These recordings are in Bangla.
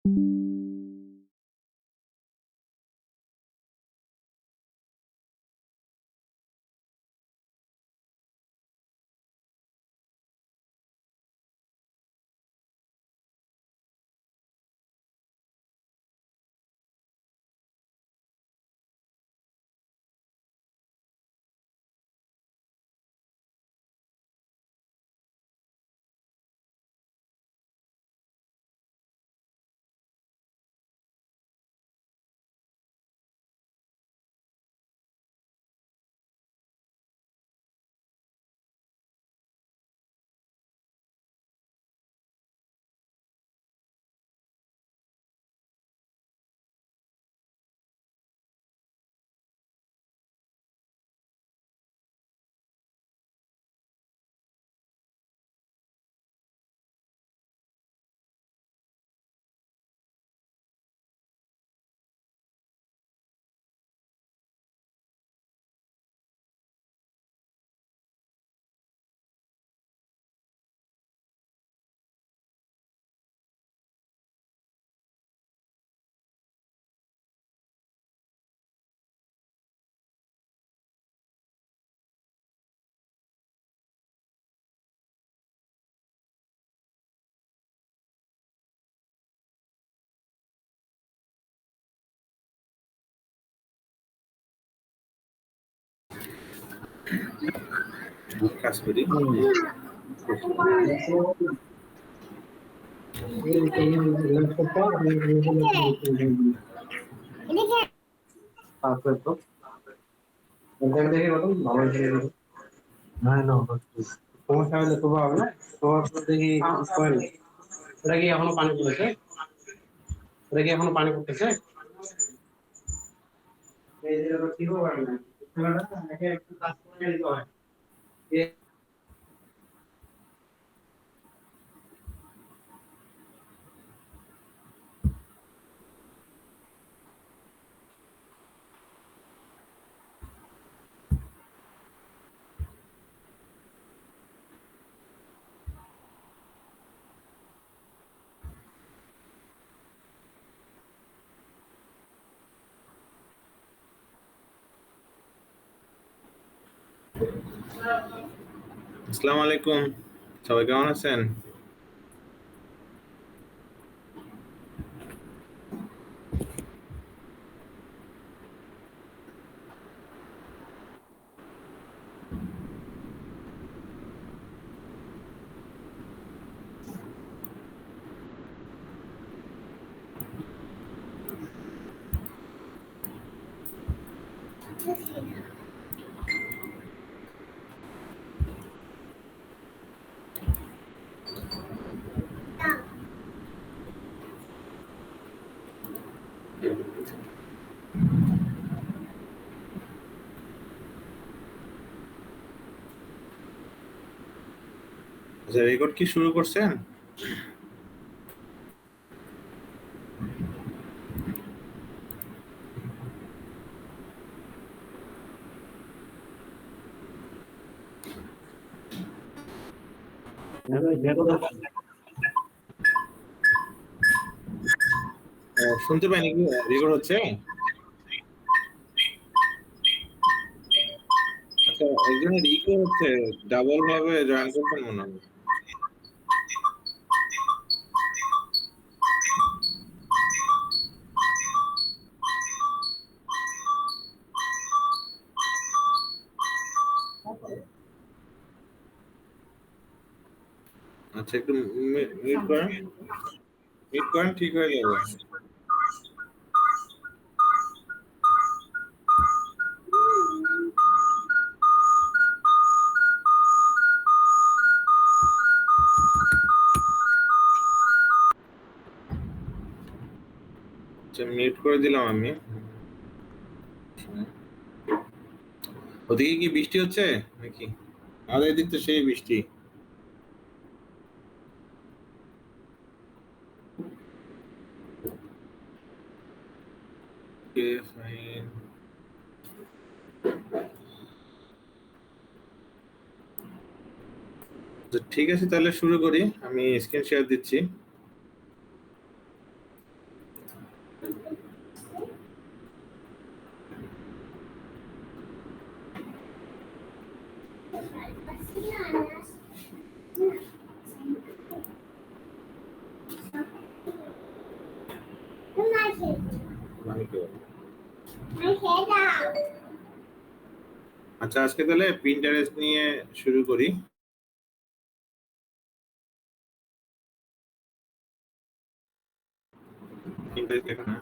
কাজ করি। সমস্যা হলে তো হবে না, তোমার দেখি ওটা কি এখনো পানি পড়েছে? ওটা কি এখনো পানি পড়তেছে? এই যে ওটা ঠিক হবে না, খেলাটা একে একটু কাজ করে দিতে হয়। আসসালামু আলাইকুম, সবাই কেমন আছেন? আচ্ছা, রেকর্ড কি শুরু করছেন? শুনতে পাইনি কি রেকর্ড হচ্ছে? আচ্ছা, একজনের ইকো হচ্ছে, ডাবল ভাবে জয়েন করছেন মনে হয়। আচ্ছা, একটু মিউট করেন, মিউট করেন, ঠিক হয়ে যাবে। আচ্ছা, মিউট করে দিলাম আমি। ওদিকে কি বৃষ্টি হচ্ছে নাকি? আমাদের এদিক তো সেই বৃষ্টি। ওকে, ফাইন। ঠিক আছে, তাহলে শুরু করি। আমি স্ক্রিন শেয়ার দিচ্ছি। আচ্ছা, আজকে তাহলে পিন্টারেস্ট নিয়ে শুরু করি। পিন্টারেস্ট এখানে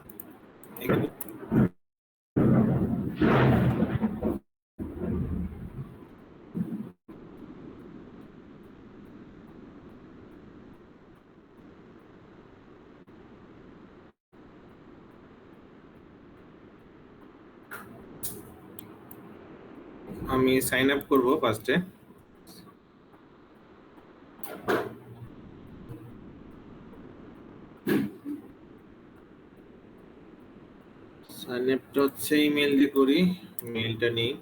আমি সাইন আপ করব ফার্স্টে। সাইন আপটা হচ্ছে ইমেল দিয়ে করি, মেইলটা নিই।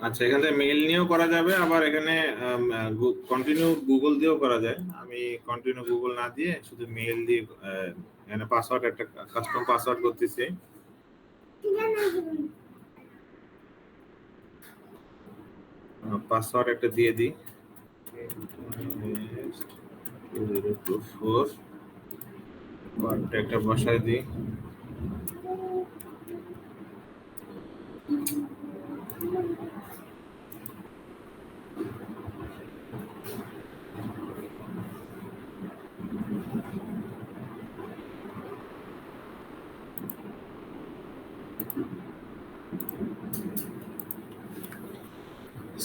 আচ্ছা, এখান থেকে মেইল নিয়েও করা যাবে, আবার এখানে কন্টিনিউ গুগল দিয়েও করা যায়। আমি কন্টিনিউ গুগল না দিয়ে শুধু মেইল দিয়ে এখানে পাসওয়ার্ড, একটা কাস্টম পাসওয়ার্ড করতেছি। পাসওয়ার্ড একটা দিয়ে দিই, 2024 একটা বসায় দিই।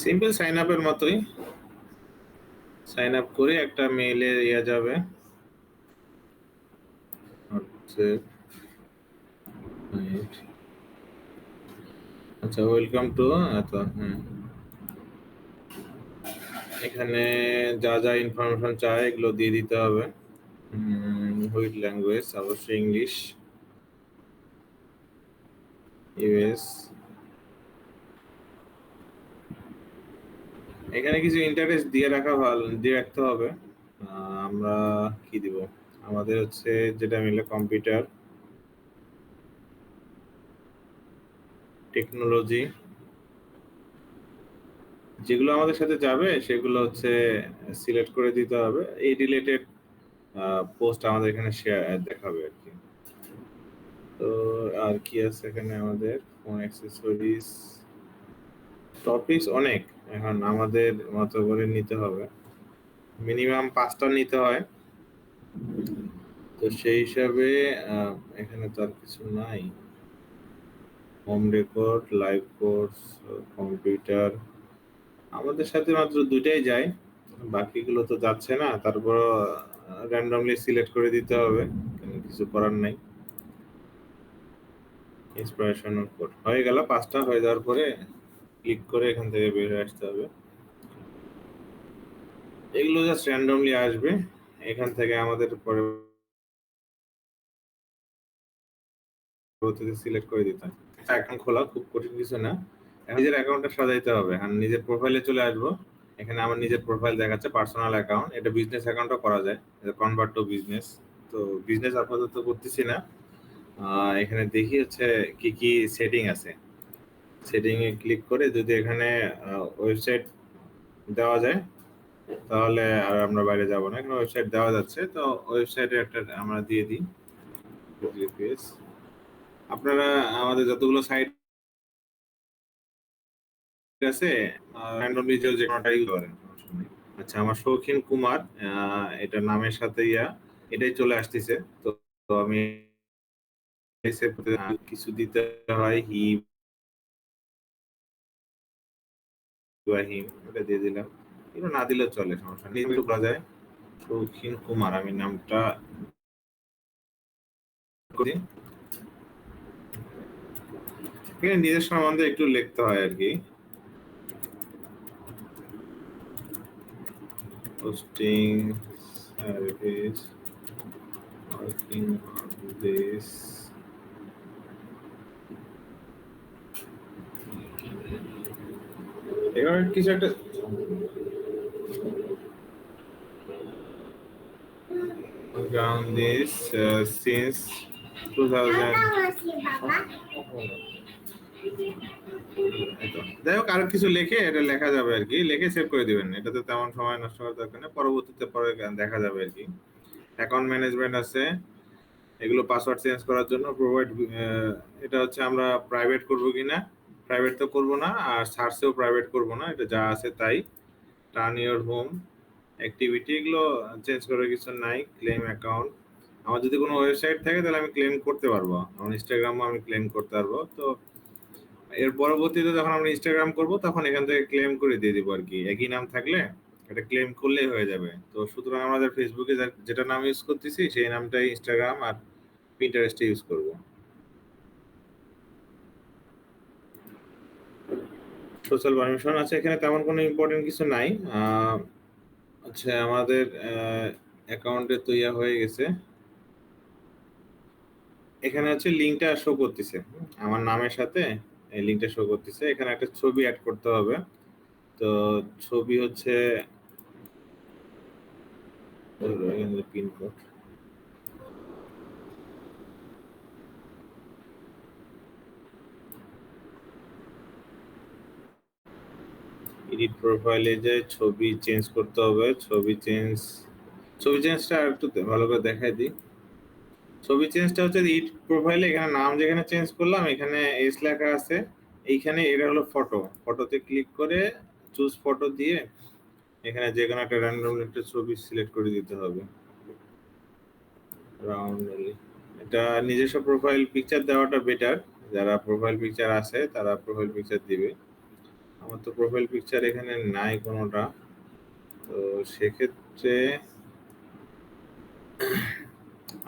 সিম্পল সাইন আপের মতোই সাইন আপ করে একটা মেইলে ইয়া যাবে, আচ্ছা ওয়েলকাম টু এখানে যা যা ইনফরমেশন চায় এগুলো দিয়ে দিতে হবে। হুইচ ল্যাঙ্গুয়েজ, অবশ্যই ইংলিশ, ইউএস। এখানে কিছু ইন্টারেস্ট দিয়ে রাখতে হবে। আমরা কি দিব, আমাদের হচ্ছে যেটা মিলে কম্পিউটার টেকনোলজি, যেগুলো আমাদের সাথে যাবে সেগুলো হচ্ছে সিলেক্ট করে দিতে হবে। এই রিলেটেড পোস্ট আমাদের এখানে শেয়ার দেখাবে আর কি। তো আর কি আছে এখানে, আমাদের ফোন অ্যাক্সেসরিজ, টপিকস অনেক, এখন আমাদের মতো করে নিতে হবে, মিনিমাম 5টা নিতে হয়। তো সেই হিসাবে এখানে তো আর কিছু নাই। Home record, live course, computer, আমাদের সাথে মাত্র 2টাই যায়, বাকিগুলো তো যাচ্ছে না। তারপর র্যান্ডমলি সিলেক্ট করে দিতে হবে, কিছু করার নাই। ইন্সপিরেশন কোড হয়ে গেল, 5টা হয়ে যাওয়ার পরে ক্লিক করে এখান থেকে বের হয়ে আসতে হবে। এগুলো জাস্ট র্যান্ডমলি আসবে, এখান থেকে আমাদের পরবর্তীতে সিলেক্ট করে দিতে হবে। অ্যাকাউন্ট খোলা খুব কঠিন কিছু না, নিজের অ্যাকাউন্টটা সাজাইতে হবে। আর নিজের প্রোফাইলে চলে আসবো, এখানে আমার নিজের প্রোফাইল দেখাচ্ছে, পার্সোনাল অ্যাকাউন্ট। এটা বিজনেস অ্যাকাউন্টও করা যায়, কনভার্ট টু বিজনেস। তো বিজনেস আপাতত করতেছি না। এখানে দেখি হচ্ছে কি কি সেটিং আছে, সেটিং এ ক্লিক করে যদি এখানে ওয়েবসাইট দেওয়া যায় তাহলে আর আমরা বাইরে যাব না। এখানে ওয়েবসাইট দেওয়া যাচ্ছে, তো ওয়েবসাইটে একটা আমরা দিয়ে দিই। আপনারা আমাদের যতগুলো সাইট আছে র্যান্ডমলি যে কোনোটাই করেন, আচ্ছা আমার শৌখিন কুমার এটা নামের সাথে এটাই চলে আসতেছে। তো আমি কিছু দিতে হয়, ইব্রাহিম এটা দিয়ে দিলাম, এগুলো না দিলেও চলে, সমস্যা নেই, বলা যায়। শৌখিন কুমার আমি নামটা করি। এখানে নিজের সম্বন্ধে একটু লিখতে হয় আর কি। Hosting service working on this, এবার কিছু একটা on this since 2000। যাই হোক আরো কিছু লিখে এটা লেখা যাবে আর কি, লিখে সেভ করে দিবেন, এটাতে তেমন সময় নষ্ট করার দরকার নেই, পরবর্তীতে পরে দেখা যাবে আর কি। অ্যাকাউন্ট ম্যানেজমেন্ট আছে, এগুলো পাসওয়ার্ড চেঞ্জ করার জন্য প্রোভাইড, এটা হচ্ছে আমরা প্রাইভেট করব কিনা, প্রাইভেট তো করব না, আর সার্চেও প্রাইভেট করব না, এটা যা আছে তাই। টার্ন ইওর হোম অ্যাক্টিভিটি এগুলো চেঞ্জ করার কিছু নাই। ক্লেম অ্যাকাউন্ট, আমার যদি কোনো ওয়েবসাইট থাকে তাহলে আমি ক্লেম করতে পারবো, আমার ইনস্টাগ্রামও আমি ক্লেম করতে পারবো। তো এর পরবর্তীতে যখন আমরা ইনস্টাগ্রাম করব তখন এখান থেকে ক্লেম করে দিয়ে দিব আর কি, একই নাম থাকলে এটা ক্লেম করলেই হয়ে যাবে। তো সুতরাং আমাদের ফেসবুকে যেটা নাম ইউজ করতেছি সেই নামটাই ইনস্টাগ্রাম আর পিন্টারেস্টে ইউজ করব। সোশ্যাল পারমিশন আছে, এখানে তেমন কোনো ইম্পর্টেন্ট কিছু নাই। আচ্ছা আমাদের অ্যাকাউন্টে তো ইয়া হয়ে গেছে, এখানে হচ্ছে লিঙ্কটা শো করতেছে আমার নামের সাথে, এই লিঙ্কটা শো করতেছে, এখানে একটা ছবি অ্যাড করতে হবে। তো ছবি হচ্ছে পিনকোড, এডিট প্রোফাইলে যে ছবি চেঞ্জ করতে হবে, ছবি চেঞ্জটা আর একটু ভালো করে দেখাই দিই। ছবি চেঞ্জটা হচ্ছে এডিট প্রোফাইলে, এখানে নাম যেখানে চেঞ্জ করলাম এখানে এস লেখা আছে, এইখানে এটা হলো ফটো, ফটোতে ক্লিক করে চুজ ফটো দিয়ে এখানে যে কোনো একটা র্যান্ডম একটা ছবি সিলেক্ট করে দিতে হবে রাউন্ডলি। এটা নিজস্ব প্রোফাইল পিকচার দেওয়াটা বেটার, যারা প্রোফাইল পিকচার আছে তারা প্রোফাইল পিকচার দিবে, আমার তো প্রোফাইল পিকচার এখানে নাই কোনোটা। তো সেক্ষেত্রে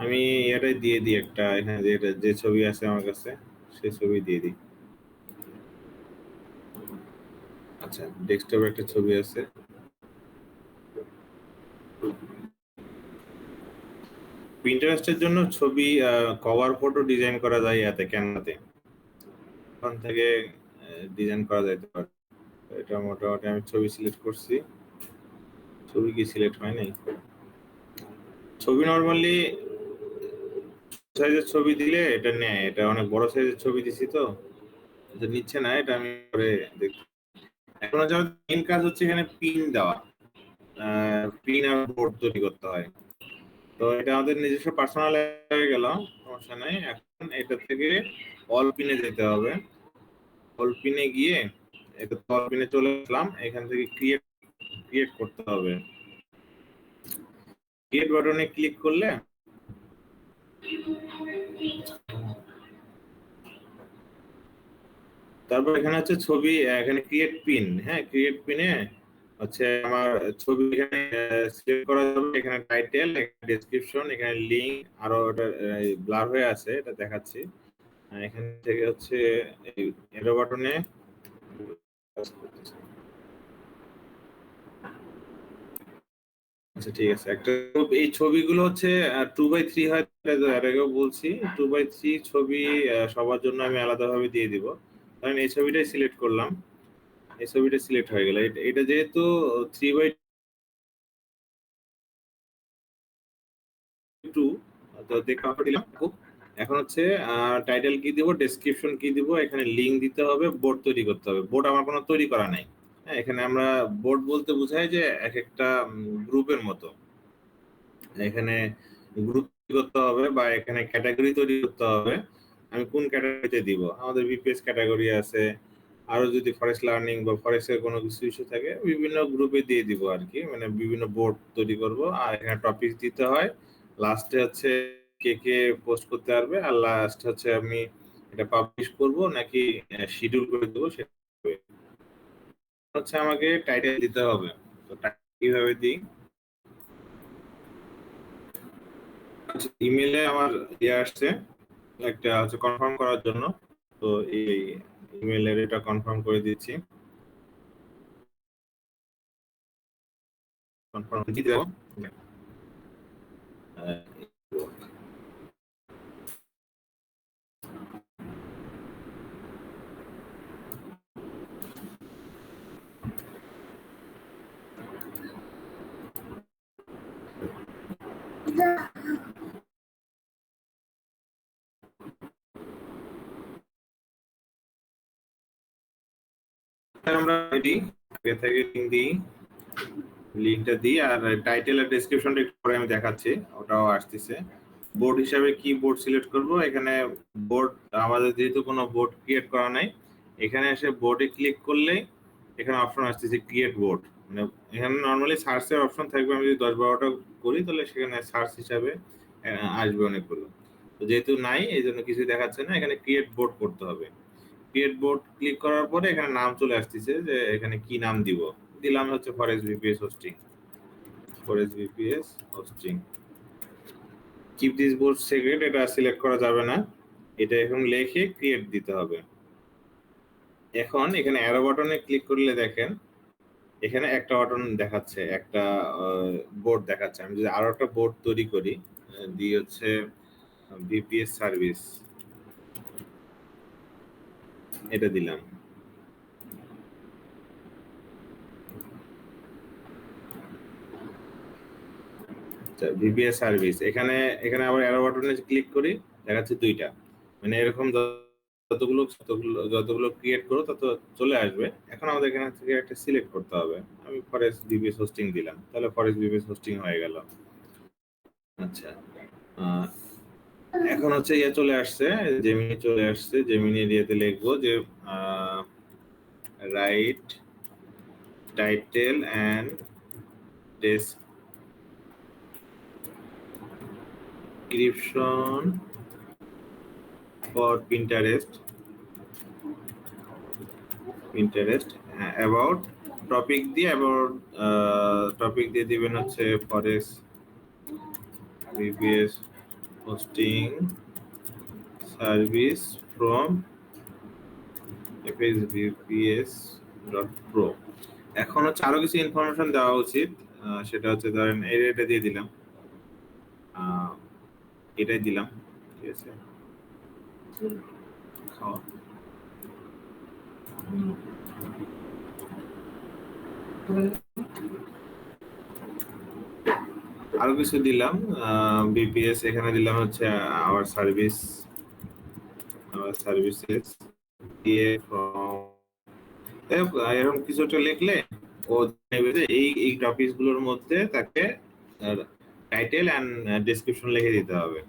আমি এটাই দিয়ে দিই একটা, এখানে যে ছবি আছে আমার কাছে সেই ছবি দিয়ে দিই। আচ্ছা ডেস্কটপে একটা ছবি আছে, পিন্টারেস্টের জন্য ছবি কভার ফটো ডিজাইন করা যায় এতে ক্যানভাতে, ওখান থেকে ডিজাইন করা যাইতে পারে। এটা মোটামুটি আমি ছবি সিলেক্ট করছি, ছবি কি সিলেক্ট হয় নাই, ছবি নরমালি সাইজের ছবি দিলে এটা নেয়, এটা অনেক বড় সাইজের ছবি দিছি তো এটা নিচ্ছে না, এটা আমি পরে দেখি। এখন হচ্ছে মেইন কাজ হচ্ছে এখানে পিন দেওয়া, পিন আর বোর্ড তৈরি করতে হয়। তো এটা আমাদের নিজস্ব পার্সোনাল হয়ে গেল, সমস্যা নাই। এখন এটা থেকে অল পিনে যেতে হবে, অল পিনে গিয়ে এটা অল পিনে চলে আসলাম, এখান থেকে ক্রিয়েট করতে হবে, ক্রিয়েট বাটনে ক্লিক করলে তারপর এখানে হচ্ছে ছবি, এখানে ক্রিয়েট পিন, হ্যাঁ ক্রিয়েট পিনে হচ্ছে আমার ছবি এখানে সিলেক্ট করা যাবে, এখানে টাইটেল, এখানে ডেসক্রিপশন, এখানে লিংক, আরো এটা ব্লার হয়ে আছে এটা দেখাচ্ছি। এখান থেকে হচ্ছে এই এরো বাটনে আচ্ছা ঠিক আছে, একটা এই ছবিগুলো হচ্ছে 2x3 হয়, এর আগেও বলছি 2x3 ছবি সবার জন্য আমি আলাদাভাবে দিয়ে দিব। কারণ এই ছবিটাই সিলেক্ট করলাম, এই ছবিটা সিলেক্ট হয়ে গেল, এটা যেহেতু 3x2 তো দেখা দিলাম। এখন হচ্ছে টাইটেল কি দিব, ডেসক্রিপশন কি দিব, এখানে লিংক দিতে হবে, বোর্ড তৈরি করতে হবে। বোর্ড আমার কোনো তৈরি করা নাই, হ্যাঁ এখানে আমরা বোর্ড বলতে বোঝায় যে এক একটা গ্রুপের মতো, এখানে গ্রুপ করতে হবে বা এখানে ক্যাটাগরি তৈরি করতে হবে। আমি কোন ক্যাটাগরিতে দিব, আমাদের বিপিএস ক্যাটাগরি আছে, আরো যদি ফরেস্ট লার্নিং বা ফরেস্টের কোনো কিছু ইস্যু থাকে বিভিন্ন গ্রুপে দিয়ে দিব আর কি, মানে বিভিন্ন বোর্ড তৈরি করব। আর এখানে টপিক দিতে হয়, লাস্টে হচ্ছে কে কে পোস্ট করতে পারবে, আর লাস্ট হচ্ছে আমি এটা পাবলিশ করব নাকি শিডিউল করে দেবো সেটা হচ্ছে আমাকে টাইটেল দিতে হবে। তো টাইটেল কিভাবে দিই, ইমেলে আমার ইয়ে আসছে একটা হচ্ছে কনফার্ম করার জন্য, তো এই ইমেইলের এটা কনফার্ম করে দিচ্ছি, কনফার্ম দিয়ে দেব। আমরা রেডি, আগে থেকে লিংকটা দিই, আর টাইটেল আর ডেসক্রিপশনটা একটু পরে আমি দেখাচ্ছি, ওটাও আসতেছে। বোর্ড হিসাবে কি বোর্ড সিলেক্ট করব, এখানে বোর্ড আমাদের যেহেতু কোনো বোর্ড ক্রিয়েট করা নাই, এখানে এসে বোর্ডে ক্লিক করলে এখানে অপশন আসতেছে ক্রিয়েট বোর্ড। মানে এখানে নর্মালি সার্চের অপশন থাকবে, আমি যদি 10-12টা করি তাহলে সেখানে সার্চ হিসাবে আসবে অনেকগুলো। তো যেহেতু নাই এই জন্য কিছু দেখাচ্ছে না, এখানে ক্রিয়েট বোর্ড করতে হবে। ক্রিয়েট বোর্ড ক্লিক করার পরে এখানে নাম চলে আসতেছে যে এখানে কি নাম দিব, দিলাম হচ্ছে forest VPS hosting, forest VPS hosting. Keep this board secret এটা সিলেক্ট করা যাবে না, এটা এখন লিখে ক্রিয়েট দিতে হবে। এখন এখানে অ্যারো বাটনে ক্লিক করলে দেখেন এখানে একটা বাটন দেখাচ্ছে, একটা বোর্ড দেখাচ্ছে। আমি যদি আরো একটা বোর্ড তৈরি করি, দিয়ে হচ্ছে ভিপিএস সার্ভিস, এটা দিলাম। ভিপিএস সার্ভিস, এখানে এখানে আবার অ্যারো বাটনে ক্লিক করি, দেখাচ্ছে দুইটা। মানে এরকম যতগুলো যতগুলো ক্রিয়েট করো তত চলে আসবে। এখন আমাদের এখানে থেকে একটা সিলেক্ট করতে হবে। আমি ফরেস্ট ভিপিএস হোস্টিং দিলাম, তাহলে ফরেস্ট ভিপিএস হোস্টিং হয়ে গেল। আচ্ছা, এখন হচ্ছে ইয়ে চলে আসছে, জেমিনি চলে আসছে। জেমিনি এরিয়াতে লিখবো যে right title and description for Pinterest about topic দিয়ে, অ্যাবাউট টপিক দিয়ে দিবেন হচ্ছে forest VPS hosting service from fsvps.pro। এখন হচ্ছে আরো কিছু ইনফরমেশন দেওয়া উচিত, সেটা হচ্ছে ধরেন এটা দিয়ে দিলাম, এটাই দিলাম, ঠিক আছে। আরো কিছু দিলাম, বিপিএস এখানে দিলাম হচ্ছে আওয়ার সার্ভিসেস দিয়ে এরকম কিছু একটা লিখলে ও নেবে যে এই টপিকস গুলোর মধ্যে তাকে টাইটেল এন্ড ডেসক্রিপশন লিখে দিতে হবে।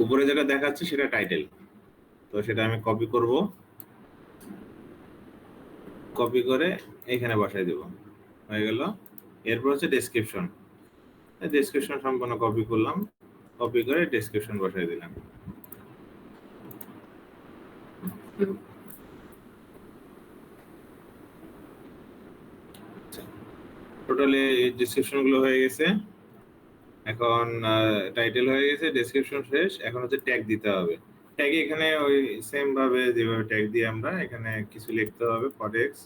উপরে যেটা দেখাচ্ছে সেটা টাইটেল, তো সেটা আমি কপি করব, কপি করে এখানে বসাই দেব, হয়ে গেল। এরপর হচ্ছে ডেসক্রিপশন, ডেসক্রিপশন সম্পূর্ণ কপি করলাম, কপি করে ডেসক্রিপশন বসাই দিলাম। টোটালি ডেসক্রিপশন গুলো হয়ে গেছে। এখন টাইটেল হয়ে গেছে, ডেসক্রিপশন শেষ, এখন হচ্ছে ট্যাগ দিতে হবে। ট্যাগে এখানে ওই সেম ভাবে যেভাবে ট্যাগ দিয়ে আমরা এখানে কিছু লিখতে হবে, ফরেক্স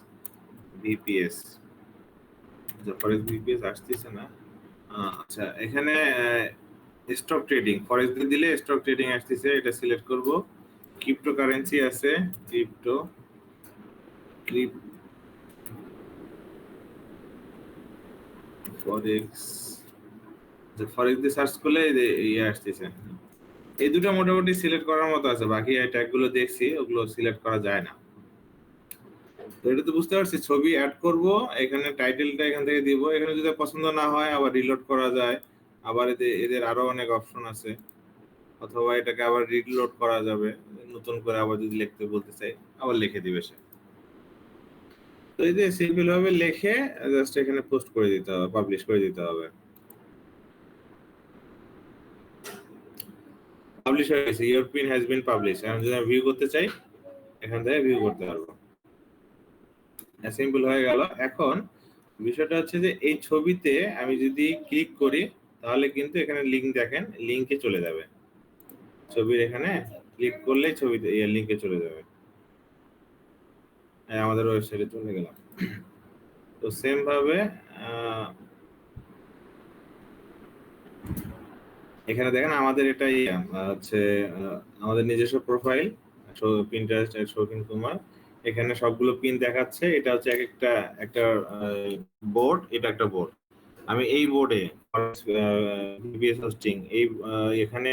ভিপিএস। ফরেক্স ভিপিএস আসতেছে না, আচ্ছা এখানে স্টক ট্রেডিং, ফরেক্স দিলে স্টক ট্রেডিং আসতেছে, এটা সিলেক্ট করব। ক্রিপ্টোকারেন্সি আছে, ফরেক্স দিয়ে সার্চ করলে ইয়ে আসতেছে। এই দুটো মোটামুটি সিলেক্ট করার মতো আছে, বাকি এই ট্যাগ গুলো দেখছি ওগুলো সিলেক্ট করা যায় না। তো এটা তো বুঝতে পারছি, ছবি অ্যাড করব, এখানে টাইটেলটা এখান থেকে দিব, এখানে যদি পছন্দ না হয় আবার রিলোড করা যায়, আবার এদের আরো অনেক অপশন আছে, অথবা এটাকে আবার রিলোড করা যাবে, নতুন করে আবার যদি লিখতে বলতে চাই আবার লিখে দিবে সে। তো এই যে সিম্পল ভাবে লিখে জাস্ট এখানে পোস্ট করে দিতে হবে, পাবলিশ করে দিতে হবে। পাবলিশ হয়ে গেছে, your pin has been publish. এখন যদি আমি ভিউ করতে চাই এখান থেকে ভিউ করতে পারবো, সিম্পল হয়ে গেল। এখন বিষয়টা হচ্ছে যে এই ছবিতে আমি যদি ক্লিক করি তাহলে কিন্তু এখানে লিংক দেখেন, লিংকে চলে যাবে। ছবির এখানে ক্লিক করলেই ছবিতে লিংকে চলে যাবে। আমাদের ওয়েবসাইটে চলে গেলাম। তো সেম ভাবে এখানে দেখেন আমাদের এটা হচ্ছে আমাদের নিজস্ব প্রোফাইল পিন্টারেস্ট শৌখিন কুমার। এখানে সবগুলো পিন দেখাচ্ছে। এটা হচ্ছে একটা বোর্ড, এটা একটা বোর্ড। আমি এই বোর্ডে ভিপিএস হোস্টিং এখানে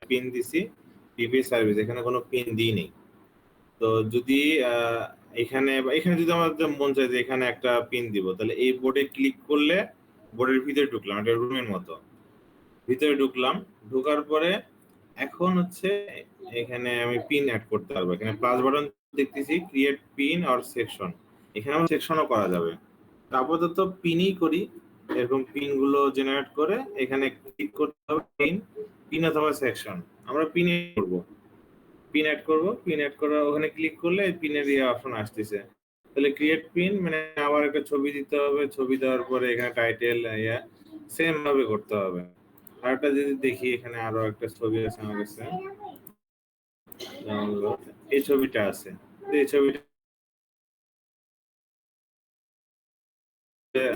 পিন দিছি, ভিপিএস সার্ভিস এখানে কোনো পিন দিইনি। তো যদি এখানে যদি আমাদের মন চায় যে এখানে একটা পিন দিব, তাহলে এই বোর্ডে ক্লিক করলে বোর্ডের ভিতরে ঢুকলাম, একটা রুমের মতো ভিতরে ঢুকলাম। ঢোকার পরে এখন হচ্ছে এখানে আমি পিন অ্যাড করতে পারবো। এখানে প্লাস বাটন দেখতেছি, ক্রিয়েট পিন অর সেকশন, এখানে আমার সেকশনও করা যাবে। আপাতত পিনই করি। এরকম পিন গুলো জেনারেট করে এখানে ক্লিক করতে হবে, পিন অথবা সেকশন। আমরা পিন করব, পিন অ্যাড করব। পিন অ্যাড করা ওখানে ক্লিক করলে পিনের অপশন আসতেছে। তাহলে ক্রিয়েট পিন মানে আবার একটা ছবি দিতে হবে। ছবি দেওয়ার পরে এখানে টাইটেল সেম ভাবে করতে হবে। আরেকটা যদি দেখি, এখানে আরো একটা ছবি আছে আমার কাছে, এই ছবিটা আছে। এই ছবিটা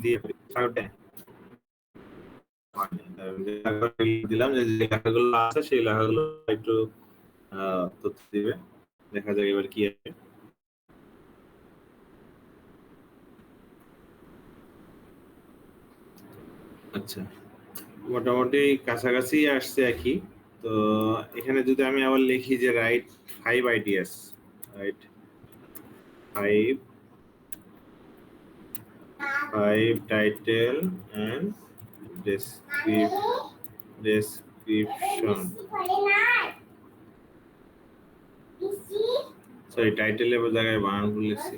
দিয়ে দিলাম, যে লেখাগুলো আছে সেই লেখাগুলো একটু তথ্য দিবে। দেখা যাক এবার কি আছে। আচ্ছা, মোটামুটি কাছাকাছি আসছে একই। তো এখানে যদি আমি আবার লিখি যে write 5 ideas, write 5 title and description. Sorry, টাইটেলের জায়গায় বানান ভুল লিখছি।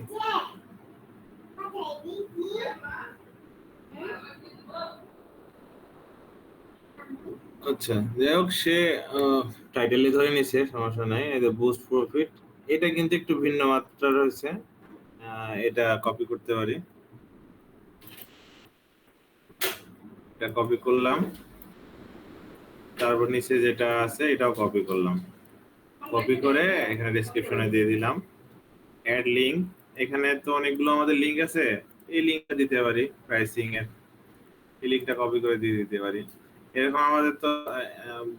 আচ্ছা, যাই হোক, সে টাইটেলে ধরে নিছে, সমস্যা নাই। এই যে বুস্ট প্রফিট, এটা কিন্তু একটু ভিন্ন মাত্রা রয়েছে। এটা কপি করতে পারি। এটা কপি করলাম, তারপর নিচে যেটা আছে এটাও কপি করলাম। কপি করে এখানে ডেসক্রিপশনে দিয়ে দিলাম। অ্যাড লিংক, এখানে তো অনেকগুলো আমাদের লিংক আছে, এই লিংকটা দিতে পারি। প্রাইসিং এর এই লিংকটা কপি করে দিয়ে দিতে পারি। এরকম আমাদের তো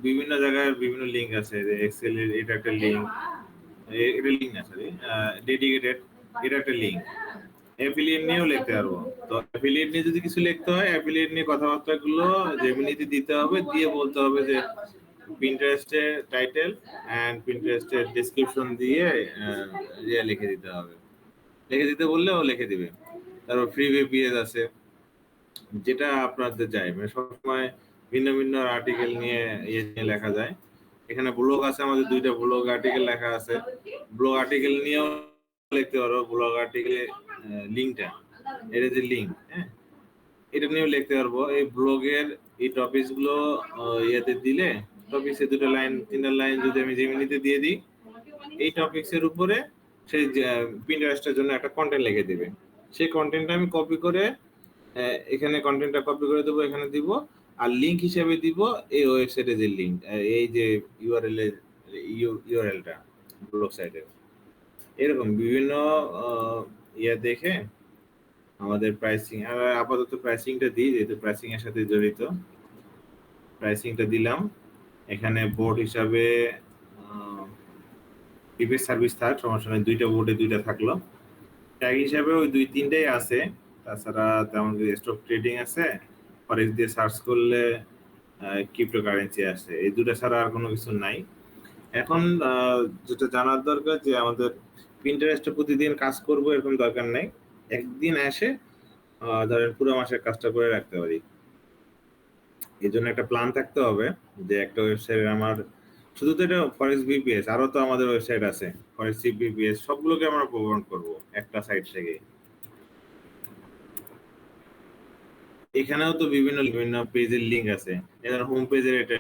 বিভিন্ন জায়গায় বিভিন্ন লিংক আছে। যে এক্সেল এর এটা একটা লিংক, এটা লিংক না, সরি, ডেডিকেটেড এটা একটা লিংক। অ্যাফিলিয়েট নিয়েও লিখতে পারবো। তো অ্যাফিলিয়েট নিয়ে যদি কিছু লিখতে হয়, অ্যাফিলিয়েট নিয়ে কথাবার্তাগুলো জেমিনিতে দিতে হবে, দিয়ে বলতে হবে যে পিন্টারেস্টের টাইটেল এন্ড পিন্টারেস্টের ডেসক্রিপশন দিয়ে লিখে দিতে হবে। লিখে দিতে বললে ও লিখে দিবে। তারপর ফ্রি ভিপিএস আছে, যেটা আপনাদের যায়, মানে সবসময় ভিন্ন ভিন্ন আর্টিকেল নিয়ে লেখা যায়। এখানে ব্লগ আছে, আমাদের 2টা ব্লগ আর্টিকেল লেখা আছে। ব্লগ আর্টিকেল নিয়েও লিখতে পারো। ব্লগ আর্টিকেলে লিঙ্কটা, এটা যে লিঙ্ক, হ্যাঁ, এটা নিয়েও লিখতে পারবো। এই ব্লগের এই টপিকস গুলো ইয়েতে দিলে, টপিকসে 2টা লাইন 3টা লাইন যদি আমি জেমিনিতে দিয়ে দিই, এই টপিকস এর উপরে সেই পিন্টারেস্টের জন্য একটা কন্টেন্ট লিখে দিবে। সেই কন্টেন্টটা আমি কপি করে এখানে কন্টেন্টটা কপি করে দেবো, এখানে দিব। আর লিংক হিসেবে দিব এই ওয়েবসাইটে যে লিংক, এই যে ইউআরএলটা ব্লগ সাইটের। এরকম বিভিন্ন দেখে আমাদের প্রাইসিং, আপাতত প্রাইসিংটা দিই, যেহেতু প্রাইসিং এর সাথে জড়িত। প্রাইসিংটা দিলাম। এখানে বোর্ড হিসাবে প্রিভিয়াস সার্ভিস থাক, সমস্যা নেই, 2টা বোর্ডে 2টা থাকলো। ট্যাগ হিসাবে ওই 2-3টাই আছে। তাছাড়া তেমন স্টক ট্রেডিং আছে, ফরেক্স দিয়ে সার্চ করলে ক্রিপ্টোকারেন্সি আসে, এই 2টা ছাড়া আর কোনো কিছু নাই। এখন যেটা জানার দরকার, যে আমাদের পিন্টারেস্টে প্রতিদিন কাজ করব এরকম দরকার নাই। একদিন আসে ধরেন পুরো মাসের কাজটা করে রাখতে পারি। এই জন্য একটা প্ল্যান থাকতে হবে, যে একটা ওয়েবসাইট আমার শুধু তো এটা ফরেক্স ভিপিএস, আরো তো আমাদের ওয়েবসাইট আছে ফরেক্স ভিপিএস, সবগুলোকে আমরা প্রমোট করব একটা সাইট থেকে। এখানেও তো বিভিন্ন বিভিন্ন পেজের লিংক আছে। এখানে হোম পেজের এটা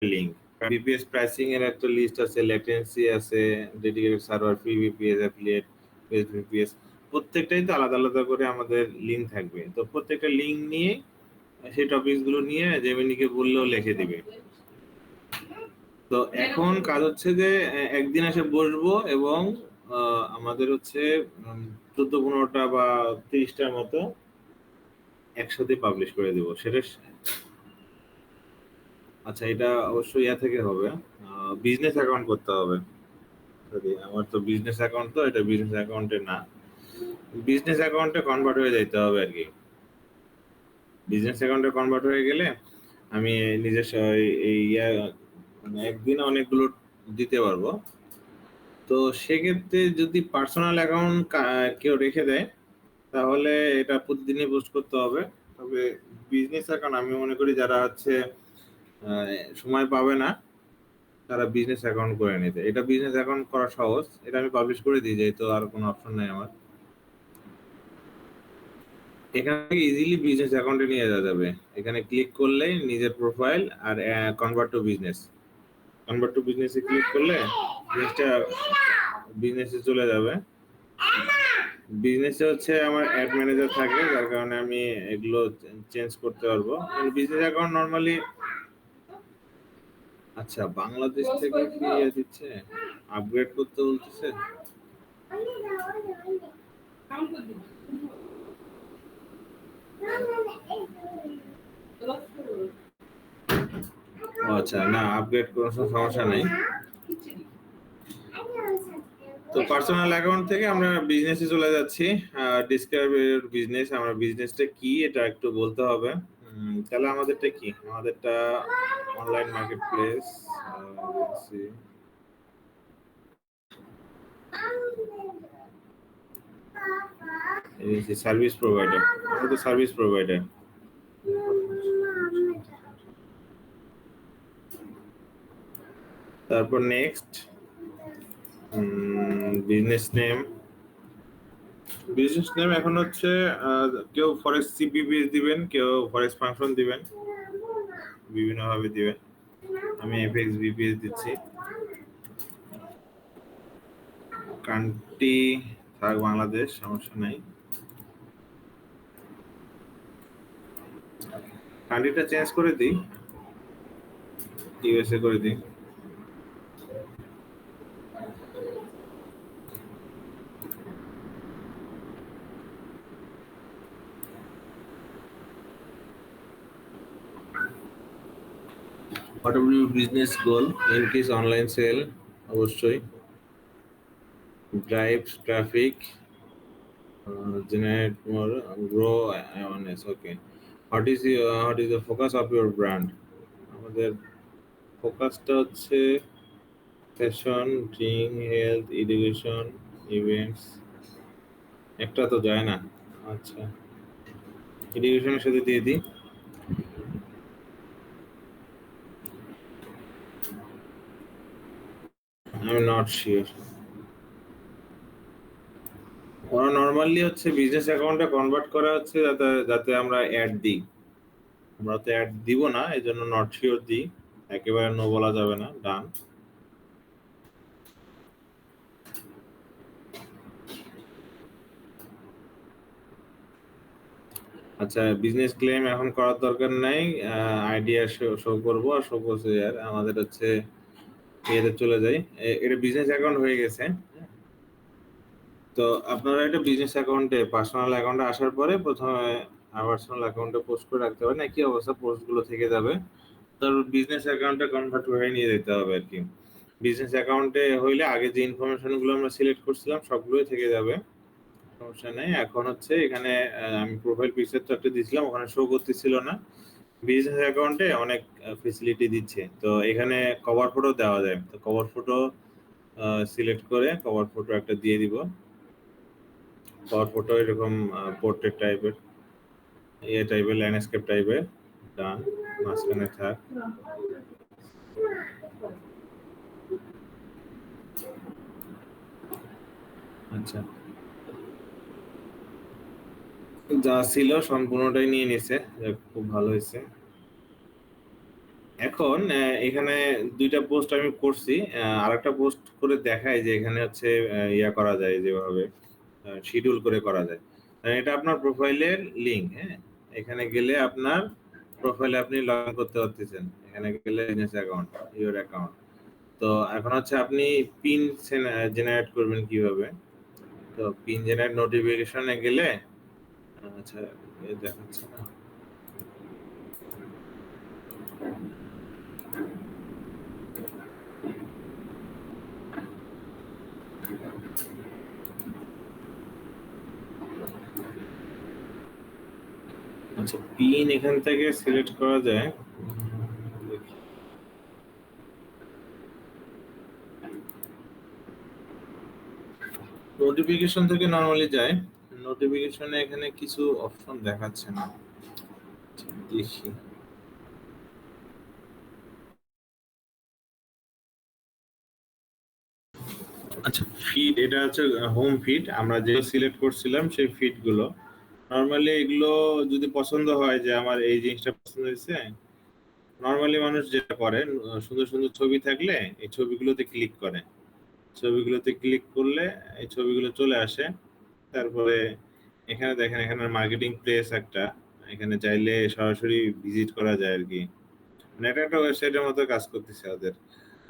লিংক, ভিপিএস প্রাইসিং এর একটা লিস্ট আছে, ল্যাটেন্সি আছে, dedicated server, free VPS, affiliate, page VPS, প্রত্যেকটাই তো আলাদা আলাদা করে আমাদের লিংক থাকবে। তো প্রত্যেকটা লিংক নিয়ে সেই টপিকস গুলো নিয়ে জেমিনিকে বললেও লিখে দিবে। তো এখন কাজ হচ্ছে যে একদিন এসে বসবো এবং আমাদের হচ্ছে 14-15টা বা 30টার মতো একসাথে পাবলিশ করে দিব সেটা। আচ্ছা, এটা অবশ্যই ইয়া থেকে হবে, বিজনেস অ্যাকাউন্ট করতে হবে। সরি, আমার তো বিজনেস অ্যাকাউন্ট, তো এটা বিজনেস অ্যাকাউন্টে না, বিজনেস অ্যাকাউন্টে কনভার্ট হয়ে যাইতে হবে আর কি। বিজনেস অ্যাকাউন্টে কনভার্ট হয়ে গেলে আমি নিজস্ব এই ইয়া মানে একদিনে অনেকগুলো দিতে পারবো। তো সেক্ষেত্রে যদি পার্সোনাল অ্যাকাউন্ট কেউ রেখে দেয় তাহলে এটা প্রতিদিনই পোস্ট করতে হবে। তবে বিজনেস অ্যাকাউন্ট আমি মনে করি যারা হচ্ছে সময় পাবে না তারা বিজনেস অ্যাকাউন্ট করে নিতে, এটা বিজনেস অ্যাকাউন্ট করা সহজ, এটা আমি পাবলিশ করে দিই, যেহেতু আর কোনো অপশন নেই আমার। এখান থেকে ইজিলি বিজনেস অ্যাকাউন্টে নিয়ে যাওয়া যাবে। এখানে ক্লিক করলেই নিজের প্রোফাইল আর convert to business, convert to বিজনেসে ক্লিক করলে জিনিসটা বিজনেসে চলে যাবে। বিজনেসে হচ্ছে আমার অ্যাড ম্যানেজার থাকে, যার কারণে আমি এগুলো চেঞ্জ করতে পারবো। বিজনেস অ্যাকাউন্ট নরমালি, আচ্ছা বাংলাদেশ থেকে কি দিচ্ছে, আপগ্রেড করতে বলতেছে। আচ্ছা, না আপগ্রেড কোনো সমস্যা নেই। তো পার্সোনাল অ্যাকাউন্ট থেকে আমরা বিজনেসে চলে যাচ্ছি। ডিসক্রাইব বিজনেস, আমরা বিজনেসটা কি এটা একটু বলতে হবে। তাহলে আমাদেরটা কি, আমাদেরটা online market place, service provider, আমরা তো সার্ভিস প্রোভাইডার। তারপর next, business name. Business name এখন হচ্ছে কেউ ফরেস্ট সিপিপিএস দিবেন, কেউ ফরেস্ট ফাংশন দিবেন, বিভিন্ন ভাবে দিবেন। আমি এফএক্স বিপিএস দিচ্ছি। কান্ট্রি থাক বাংলাদেশ, সমস্যা নাই। কান্ট্রিটা চেঞ্জ করে দিই, ইউএসএ করে দিই। What will be your business goal? Increase online sale, অবশ্যই। Drive traffic, generate more, grow awareness. Okay. What is the focus of your brand? আমাদের ফোকাসটা হচ্ছে fashion, drink, health, education, events. একটা তো যায় না, আচ্ছা এডুকেশনের সাথে দিয়ে দিই। আমি নট শিওর। ওরা নরমালি হচ্ছে বিজনেস অ্যাকাউন্টে কনভার্ট করা হচ্ছে যাতে যাতে আমরা অ্যাড দিই। আমরা তো অ্যাড দিব না, এই জন্য নট শিওর দিই, একেবারে নো বলা যাবে না। ডান। আচ্ছা, বিজনেস ক্লেম এখন করার দরকার নাই, আইডিয়া শো করবো আর শো করছে। আর আমাদের হচ্ছে ইয়েতে চলে যাই, এটা বিজনেস অ্যাকাউন্ট হয়ে গেছে। তো আপনারা এটা বিজনেস অ্যাকাউন্টে, পার্সোনাল অ্যাকাউন্টে আসার পরে প্রথমে পার্সোনাল অ্যাকাউন্টে পোস্ট করে রাখতে পারেন, একই অবস্থা পোস্টগুলো থেকে যাবে। তারপর বিজনেস অ্যাকাউন্টে কনভার্ট হয়ে নিয়ে যেতে হবে আর কি। বিজনেস অ্যাকাউন্টে হইলে আগে যে ইনফরমেশনগুলো আমরা সিলেক্ট করছিলাম সবগুলোই থেকে যাবে, সমস্যা নেই। এখন হচ্ছে এখানে আমি প্রোফাইল পিকচার তো একটা দিয়েছিলাম, ওখানে শো করতেছিল না। বিজনেস অ্যাকাউন্টে অনেক ফেসিলিটি দিচ্ছে, তো এখানে কভার ফটো দেওয়া যায়। তো কভার ফটো সিলেক্ট করে কভার ফটো একটা দিয়ে দিব। কভার ফটো এরকম পোর্ট্রেট টাইপের, ইয়ে টাইপের, ল্যান্ডস্কেপ টাইপের। ডান, মাঝখানে থাক। আচ্ছা, যা ছিল সম্পূর্ণটাই নিয়ে নিছে, খুব ভালো হয়েছে। এখন এখানে দুইটা পোস্ট আমি করছি, আরেকটা পোস্ট করে দেখাই যে এখানে হচ্ছে ইয়া করা যায়, যেভাবে শিডিউল করে করা যায়। এটা আপনার প্রোফাইলের লিংক। হ্যাঁ, এখানে গেলে আপনার প্রোফাইলে আপনি লগ ইন করতে পারতেছেন। এখানে গেলে বিজনেস অ্যাকাউন্ট, ইওর অ্যাকাউন্ট, তো এখন হচ্ছে আপনি পিন জেনারেট করবেন কিভাবে। তো পিন জেনারেট নোটিফিকেশনে গেলে আচ্ছা দেখাচ্ছে না। আচ্ছা পিন এখান থেকে সিলেক্ট করা যায়। নোটিফিকেশন থেকে নরমালি যায়, নোটিফিকেশনে এখানে কিছু অপশন দেখাচ্ছে না, দেখি। আচ্ছা ফিড, এটা হচ্ছে হোম ফিড, আমরা যে সিলেক্ট করছিলাম সেই ফিড গুলো। নরমালি এগুলো যদি পছন্দ হয় যে আমার এই জিনিসটা পছন্দ হয়েছে, নরমালি মানুষ যেটা করে সুন্দর সুন্দর ছবি থাকলে এই ছবিগুলোতে ক্লিক করে, ছবিগুলোতে ক্লিক করলে এই ছবিগুলো চলে আসে। তারপরে এখানে দেখেন, এখানে মার্কেটিং প্লেস একটা, এখানে চাইলে সরাসরি ভিজিট করা যায় আর কি, মানে এটা একটা ওয়েবসাইটের মতো কাজ করতেছে ওদের।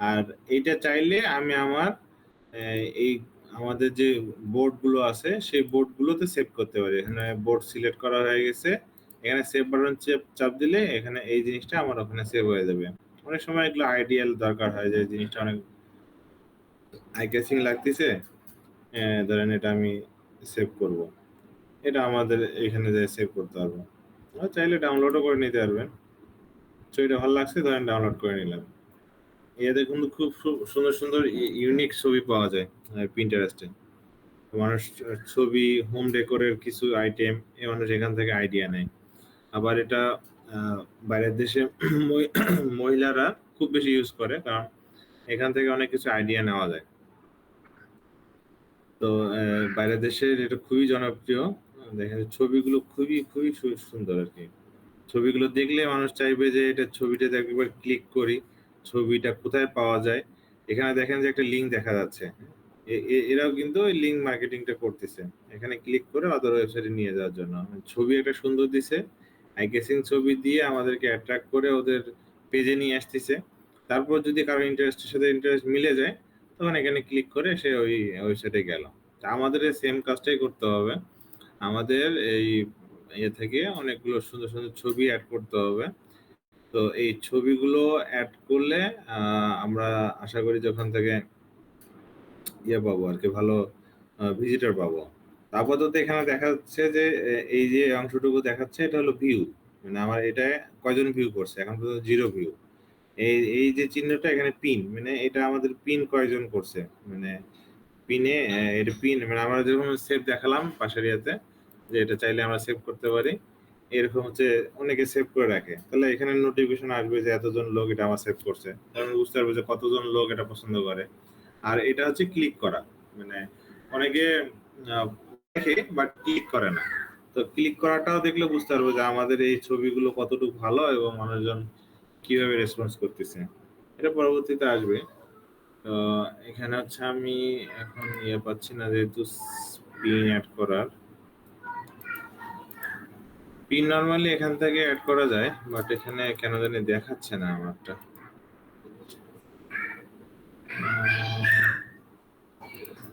আর এইটা চাইলে আমি আমার এই আমাদের যে বোর্ড গুলো আছে সেই বোর্ড গুলোতে সেভ করতে পারি। এখানে বোর্ড সিলেক্ট করা হয়ে গেছে, এখানে সেভ বাটন চাপ দিলে এখানে এই জিনিসটা আমার ওখানে সেভ হয়ে যাবে। অনেক সময় এগুলো আইডিয়াল দরকার হয় যে জিনিসটা অনেক আই ক্যাচিং লাগতেছে, ধরেন এটা আমি সেভ করব, এটা আমাদের এখানে যে সেভ করতে পারবো। চাইলে ডাউনলোডও করে নিতে পারবেন। ছবিটা ভালো লাগছে ধরেন ডাউনলোড করে নিলাম। এতে কিন্তু খুব সুন্দর সুন্দর ইউনিক ছবি পাওয়া যায় পিন্টারেস্টে। মানুষ ছবি, হোম ডেকোরের কিছু আইটেম এ মানুষ এখান থেকে আইডিয়া নেয়। আবার এটা বাইরের দেশে মহিলারা খুব বেশি ইউজ করে, কারণ এখান থেকে অনেক কিছু আইডিয়া নেওয়া যায়। তো বাইরের দেশের এটা খুবই জনপ্রিয়। দেখেন ছবিগুলো খুবই খুবই সুন্দর আর কি। ছবিগুলো দেখলে মানুষ চাইবে যে এটা ছবিটাতে একবার ক্লিক করি, ছবিটা কোথায় পাওয়া যায়। এখানে দেখেন যে একটা লিঙ্ক দেখা যাচ্ছে, এরাও কিন্তু ওই লিঙ্ক মার্কেটিংটা করতেছে, এখানে ক্লিক করে আদার ওয়েবসাইটে নিয়ে যাওয়ার জন্য। ছবি একটা সুন্দর দিছে, আই গেসিং ছবি দিয়ে আমাদেরকে অ্যাট্রাক্ট করে ওদের পেজে নিয়ে আসতেছে। তারপর যদি কারো ইন্টারেস্টের সাথে ইন্টারেস্ট মিলে যায় তখন এখানে ক্লিক করে সে ওই ওয়েবসাইটে গেল। আমাদের সেম কাজটাই করতে হবে, আমাদের এই ইয়ে থেকে অনেকগুলো সুন্দর সুন্দর ছবি অ্যাড করতে হবে। তো এই ছবিগুলো অ্যাড করলে আমরা আশা করি যখন থেকে ইয়ে পাবো আর কি, ভালো ভিজিটর পাবো। আপাতত এখানে দেখা যাচ্ছে যে এই যে অংশটুকু দেখাচ্ছে এটা হলো ভিউ, মানে আমার এটা কয়জন ভিউ করছে, এখন পর্যন্ত 0 ভিউ। এই এই যে চিহ্নটা এখানে পিন, মানে এটা আমাদের পিন কয়জন করছে, মানে পিনে এটা পিন, মানে আমরা যখন সেভ দেখালাম পাশের ইয়াতে যে এটা চাইলে আমরা সেভ করতে পারি, এরকম হচ্ছে অনেকে সেভ করে রাখে, তাহলে এখানে নোটিফিকেশন আসবে যে এতজন লোক এটা আমার সেভ করছে, তাহলে বুঝতে পারবে যে কতজন লোক এটা পছন্দ করে। আর এটা হচ্ছে ক্লিক করা, মানে অনেকে দেখে বাট ক্লিক করে না। তো ক্লিক করাটাও দেখলে বুঝতে পারবো যে আমাদের এই ছবিগুলো কতটুকু ভালো এবং মানুষজন কিভাবে রেসপন্স করতেছে, এটা পরবর্তীতে আসবে। তো এখানে হচ্ছে আমি এখন ইয়ে পাচ্ছি না যেহেতু পিন অ্যাড করার, পিন নরমালি এখান থেকে অ্যাড করা যায় বাট এখানে কেন জানি দেখাচ্ছে না আমারটা।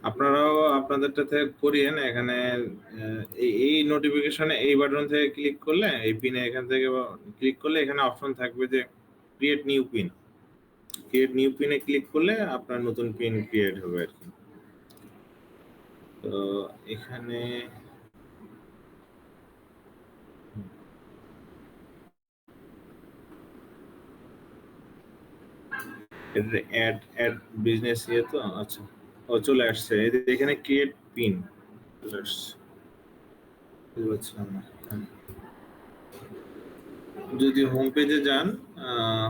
আপনারাও আপনাদেরটা থেকে করিয়েন। এখানে এই নোটিফিকেশনে এই বাটন থেকে ক্লিক করলে, এই পিনে এখান থেকে ক্লিক করলে এখানে অপশন থাকবে যে create new pin, create new পিনে ক্লিক করলে আপনার নতুন পিন ক্রিয়েট হবে আর কি। তো এখানে অ্যাড অ্যাড বিজনেস ইয়ে তো, আচ্ছা ও চলে আসছে, এখানে ক্রিয়েট পিন চলে আসছে, বুঝতে পারছিলাম না। যদি হোম পেজে যান,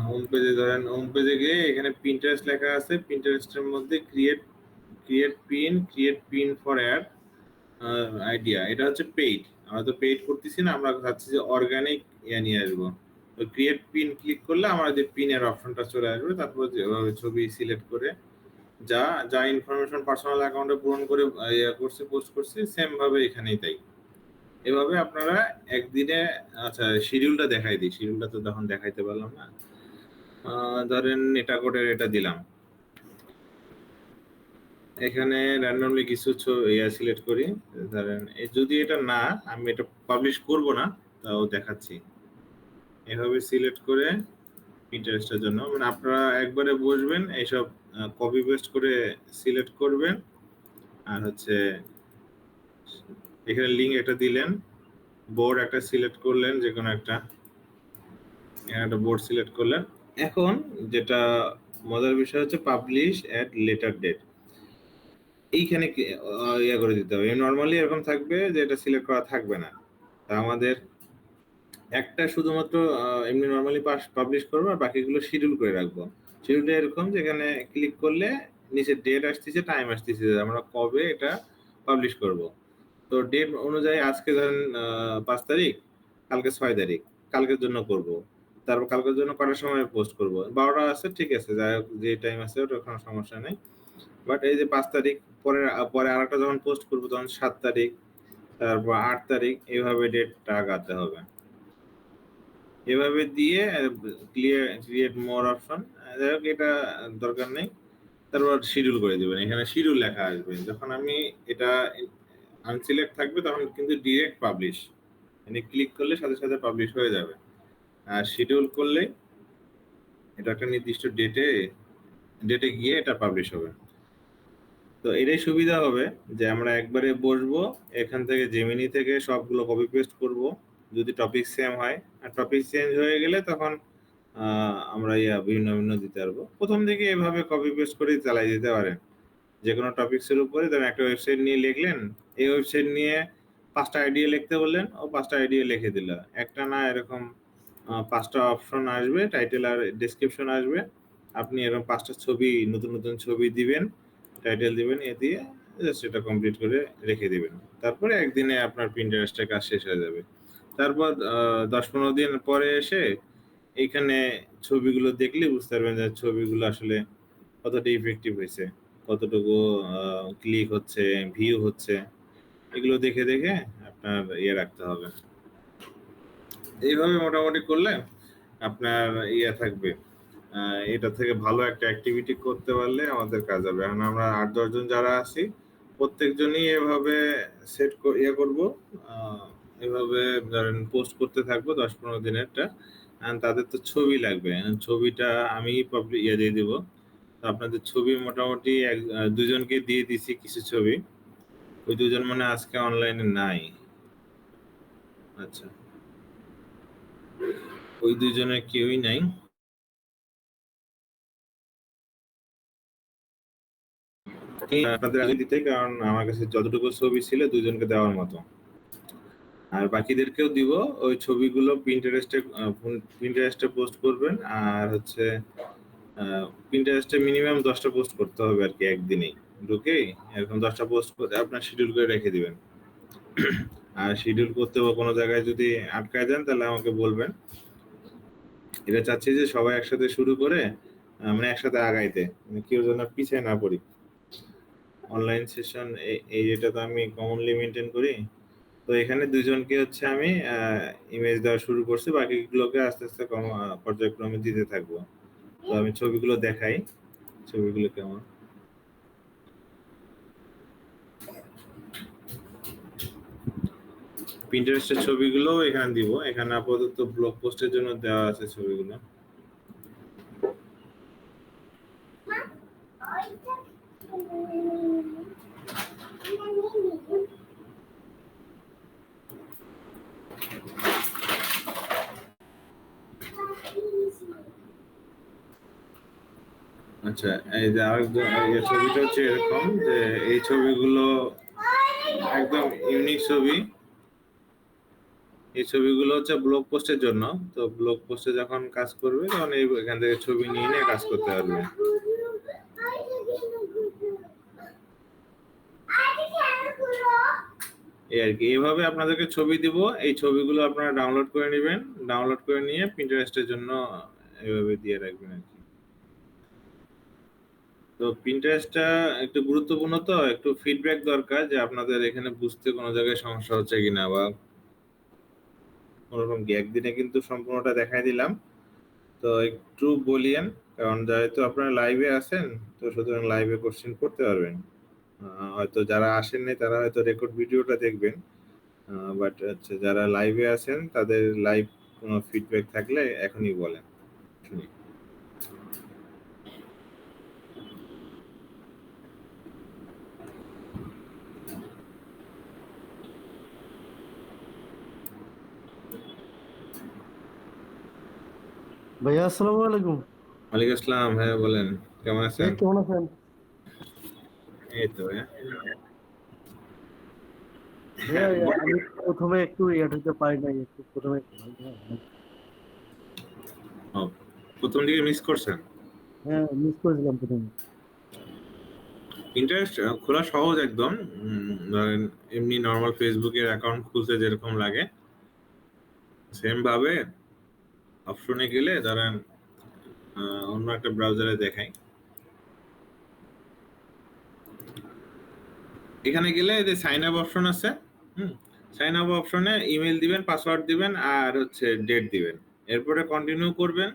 হোম পেজে ধরেন, হোম পেজে গিয়ে এখানে পিন্টারেস্ট লেখা আছে, পিন্টারেস্টের মধ্যে create create pin for ad idea, এটা হচ্ছে পেইড। আমরা তো পেইড করতেছি না, আমরা চাচ্ছি যে অর্গানিক ইয়ে নিয়ে আসবো। তো ক্রিয়েট পিন ক্লিক করলে আমার যে পিনের অপশনটা চলে আসবে, তারপর যেভাবে ছবি সিলেক্ট করে যা যা ইনফরমেশন পার্সোনাল অ্যাকাউন্টে পূরণ করে ইয়ে করছে, পোস্ট করছে, সেম ভাবে এখানেই তাই। এভাবে আপনারা একদিনে, আচ্ছা শিডিউলটা দেখাই দিই, শিডিউলটা তো তখন দেখাইতে পারলাম না। ধরেন এটা করে এটা দিলাম, এখানে র্যান্ডমলি কিছু সিলেক্ট করি। ধরেন যদি এটা না, আমি এটা পাবলিশ করব না, তাও দেখাচ্ছি। এভাবে সিলেক্ট করে পিন্টারেস্টের জন্য মানে আপনারা একবারে বসবেন, এইসব কপি পেস্ট করে সিলেক্ট করবেন, আর হচ্ছে এখানে লিঙ্ক একটা দিলেন, বোর্ড একটা সিলেক্ট করলেন, যে কোনো একটা একটা বোর্ড সিলেক্ট করলেন। এখন যেটা মজার বিষয় হচ্ছে পাবলিশ এট লেটার ডেট, এইখানে ইয়া করে দিতে হবে। নর্মালি এরকম থাকবে যে এটা সিলেক্ট করা থাকবে না, তা আমাদের একটা শুধুমাত্র এমনি নর্মালি পাবলিশ করবো, আর বাকিগুলো শিডিউল করে রাখবো। শিডিউলটা এরকম যেখানে ক্লিক করলে নিচে ডেট আসতেছে, টাইম আসতেছে, আমরা কবে এটা পাবলিশ করব। তো ডেট অনুযায়ী আজকে ধরেন 5 তারিখ, কালকে 6 তারিখ, কালকের জন্য করব। তারপর কালকের জন্য কটার সময় পোস্ট করব, 12টা আছে, ঠিক আছে, যাই হোক যে টাইম আছে ওটা কোনো সমস্যা নেই। বাট এই যে 5 তারিখ পরে পরে আরেকটা যখন পোস্ট করবো তখন 7 তারিখ, তারপর 8 তারিখ, এইভাবে ডেটটা আগাতে হবে। এভাবে দিয়ে ক্রিয়েট মোর অপশন, যাই হোক এটা দরকার নেই। তারপর শিডিউল করে দিবেন, এখানে শিডিউল লেখা আসবে। যখন আমি এটা আনসিলেক্ট থাকবে তখন কিন্তু ডিরেক্ট পাবলিশ, মানে ক্লিক করলে সাথে সাথে পাবলিশ হয়ে যাবে। আর শিডিউল করলে এটা একটা নির্দিষ্ট ডেটে গিয়ে এটা পাবলিশ হবে। তো এটাই সুবিধা হবে যে আমরা একবারে বসবো, এখান থেকে জেমিনি থেকে সবগুলো কপি পেস্ট করব, যদি টপিক সেম হয়। আর টপিক চেঞ্জ হয়ে গেলে তখন আমরা ভিন্ন ভিন্ন দিতে পারবো। প্রথম দিকে এভাবে কপি পেস্ট করে চালাই দিতে পারেন। যে কোনো টপিক্সের উপরে ধরেন একটা ওয়েবসাইট নিয়ে লিখলেন, এই ওয়েবসাইট নিয়ে 5টা আইডিয়া লিখতে বললেন, ও 5টা আইডিয়া লিখে দিল। একটা না, এরকম 5টা অপশন আসবে, টাইটেল আর ডেসক্রিপশন আসবে। আপনি এরকম 5টা ছবি, নতুন নতুন ছবি দিবেন, টাইটেল দিবেন, এ দিয়ে জাস্ট এটা কমপ্লিট করে রেখে দিবেন। তারপরে একদিনে আপনার পিন্টারেস্টের কাজ শেষ হয়ে যাবে। তারপর 10-15 দিন পরে এসে এইখানে ছবিগুলো দেখলে বুঝতে পারবেন যে ছবিগুলো আসলে কতটা ইফেক্টিভ হয়েছে, কতটুকু ক্লিক হচ্ছে, ভিউ হচ্ছে, এগুলো দেখে দেখে আপনার রাখতে হবে। এইভাবে মোটামুটি করলে আপনার থাকবে। এটা থেকে ভালো একটা অ্যাক্টিভিটি করতে পারলে আমাদের কাজ হবে। এখন আমরা 8-10 জন যারা আছি, প্রত্যেকজনই এভাবে সেট করব, এভাবে ধরেন পোস্ট করতে থাকবো 10-15 দিনেরটা। তাদের তো ছবি লাগবে, ছবিটা আমি দিয়ে দিব। আপনাদের ছবি মোটামুটি 2জনকে দিয়ে দিছি কিছু ছবি। ওই 2জন মানে আজকে অনলাইনে নাই। আচ্ছা, ওই 2জনের কেউই নাই। আপনাদের আগে দিতে, কারণ আমার কাছে যতটুকু ছবি ছিল 2জনকে দেওয়ার মতো। আর বাকিদেরকেও দিব। ওই ছবিগুলো পিন্টারেস্টে পোস্ট করবেন। আর হচ্ছে পিন্টারেস্টে মিনিমাম 10টা পোস্ট করতে হবে আর কি, একদিনেই ঢুকে এরকম 10টা পোস্ট করে আপনার শিডিউল করে রেখে দিবেন। আর শিডিউল করতে বা কোনো জায়গায় যদি আটকায় যান তাহলে আমাকে বলবেন। এটা চাচ্ছি যে সবাই একসাথে শুরু করে মানে একসাথে আগাইতে, মানে কেউ যেন পিছিয়ে না পড়ি। অনলাইন সেশন এই যেটা তো আমি কমনলি মেনটেন করি। তো এখানে 2জনকে হচ্ছে আমি ইমেজ দেওয়া শুরু করছি, বাকিগুলোকে আস্তে আস্তে পর্যায়ক্রমে দিতে থাকবো। তো আমি ছবিগুলো দেখাই, ছবিগুলো কেমন। পিন্টারেস্টের ছবিগুলো এখানে দিব। এখানে আপাতত ব্লগ পোস্টের জন্য দেওয়া আছে ছবিগুলো। আচ্ছা, এই যে এই ছবিটা হচ্ছে এরকম যে এই ছবিগুলো একদম ইউনিক ছবি। এই ছবিগুলো হচ্ছে ব্লগ পোস্টের জন্য। তো ব্লগ পোস্টে যখন কাজ করবে তখন এখান থেকে ছবি নিয়ে নিয়ে কাজ করতে পারবে। এই আর কি, এইভাবে আপনাদেরকে ছবি দিব। এই ছবিগুলো আপনারা ডাউনলোড করে নেবেন, ডাউনলোড করে নিয়ে পিন্টারেস্টের জন্য এভাবে দিয়ে রাখবেন আর কি। তো পিন্টারেস্টটা একটু গুরুত্বপূর্ণ, তো একটু ফিডব্যাক দরকার যে আপনাদের এখানে বুঝতে কোনো জায়গায় সমস্যা হচ্ছে কিনা, বা কোনোরকম কি। একদিনে কিন্তু সম্পূর্ণটা দেখাই দিলাম, তো একটু বলিয়েন, কারণ যেহেতু আপনারা লাইভে আছেন তো সুতরাং লাইভে কোশ্চেন করতে পারবেন। হয়তো যারা আসেননি তারা হয়তো রেকর্ড ভিডিওটা দেখবেন, বাট হচ্ছে যারা লাইভে আছেন তাদের লাইভ কোনো ফিডব্যাক থাকলে এখনই বলেন, শুনি। ভাইয়া আসসালামু আলাইকুম। ওয়ালাইকুম আসসালাম, হ্যাঁ বলেন, কেমন আছেন? কেমন আছেন? এই তো হ্যাঁ। ভাইয়া বলেন। আমি প্রথমে একটু ইয়ে হইতে পারি নাই, একটু প্রথমে ও, প্রথম দিকে মিস করছেন? হ্যাঁ মিস করেছিলাম প্রথমে। ইন্টারেস্ট খোলা সহজ একদম। ধরেন এমনি নর্মাল ফেসবুকের অ্যাকাউন্ট খুলতে যেরকম লাগে সেম ভাবে অপশনে গেলে ধরেন অন্য একটা ব্রাউজারে দেখাই। এখানে গেলে যে সাইন আপ অপশন আছে, সাইন আপ অপশনে ইমেল দিবেন, পাসওয়ার্ড দিবেন আর হচ্ছে ডেট দিবেন, এরপরে কন্টিনিউ করবেন।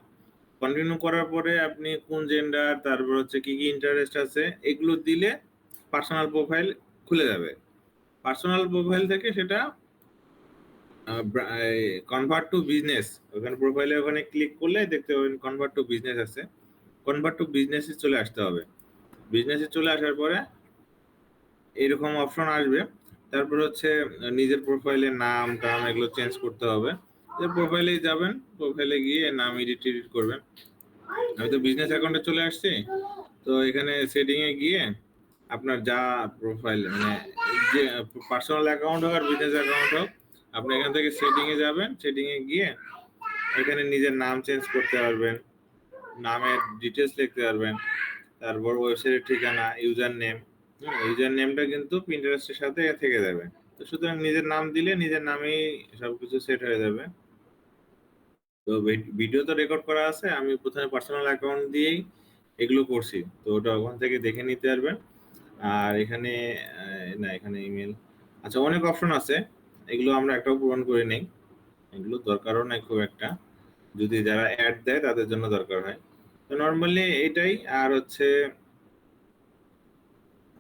কন্টিনিউ করার পরে আপনি কোন জেন্ডার, তারপর হচ্ছে কি কি ইন্টারেস্ট আছে এগুলো দিলে পার্সোনাল প্রোফাইল খুলে যাবে। পার্সোনাল প্রোফাইল থেকে সেটা কনভার্ট টু বিজনেস, ওখানে প্রোফাইলে ওখানে ক্লিক করলে দেখতে পাবেন কনভার্ট টু বিজনেস আছে। কনভার্ট টু বিজনেসে চলে আসতে হবে। বিজনেসে চলে আসার পরে এরকম অপশন আসবে। তারপর হচ্ছে নিজের প্রোফাইলের নাম টাম এগুলো চেঞ্জ করতে হবে। প্রোফাইলেই যাবেন, প্রোফাইলে গিয়ে নাম এডিট এডিট করবেন। আমি তো বিজনেস অ্যাকাউন্টে চলে আসছি, তো এখানে সেটিং এ গিয়ে আপনার যা প্রোফাইল মানে যে পার্সোনাল অ্যাকাউন্ট হোক আর বিজনেস অ্যাকাউন্ট হোক, আপনি এখান থেকে সেটিং এ যাবেন। সেটিং এ গিয়ে এখানে নিজের নাম চেঞ্জ করতে পারবেন, নামের ডিটেলস লিখতে পারবেন, তারপর ওয়েবসাইটের ঠিকানা, ইউজার নেম। ইউজার নেমটা কিন্তু পিন্টারেস্টের সাথে থেকে যাবে। তো সুতরাং নিজের নাম দিলে নিজের নামেই সবকিছু সেট হয়ে যাবে। তো ভিডিও তো রেকর্ড করা আছে, আমি প্রথমে পার্সোনাল অ্যাকাউন্ট দিয়েই এগুলো করছি, তো ওটা ওখান থেকে দেখে নিতে পারবেন। আর এখানে না, এখানে ইমেল, আচ্ছা অনেক অপশন আছে, এগুলো আমরা একটাও পূরণ করে নেই, এগুলো দরকারও নাই খুব একটা, যদি যারা অ্যাড দেয় তাদের জন্য দরকার হয়। তো নর্মালি এটাই। আর হচ্ছে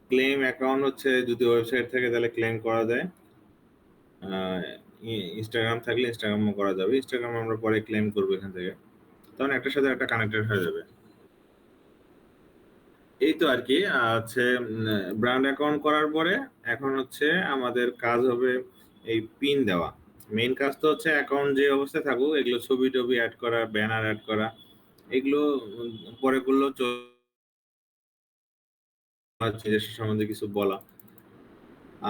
ক্লেম অ্যাকাউন্ট হচ্ছে যদি ওয়েবসাইট থেকে তাহলে ক্লেম করা যায়। ইনস্টাগ্রাম থাকলে ইনস্টাগ্রামও করা যাবে, ইনস্টাগ্রাম আমরা পরে ক্লেম করবো এখান থেকে, তখন একটার সাথে একটা কানেক্টেড হয়ে যাবে। এই তো আর কি। হচ্ছে ব্র্যান্ড অ্যাকাউন্ট করার পরে এখন হচ্ছে আমাদের কাজ হবে এই পিন দেওয়া। মেইন কাজ তো হচ্ছে অ্যাকাউন্ট যে অবস্থায় থাকুক এগুলো ছবি টবি অ্যাড করা, ব্যানার অ্যাড করা, এগুলো পরে করলেও নিজস্ব সম্বন্ধে কিছু বলা।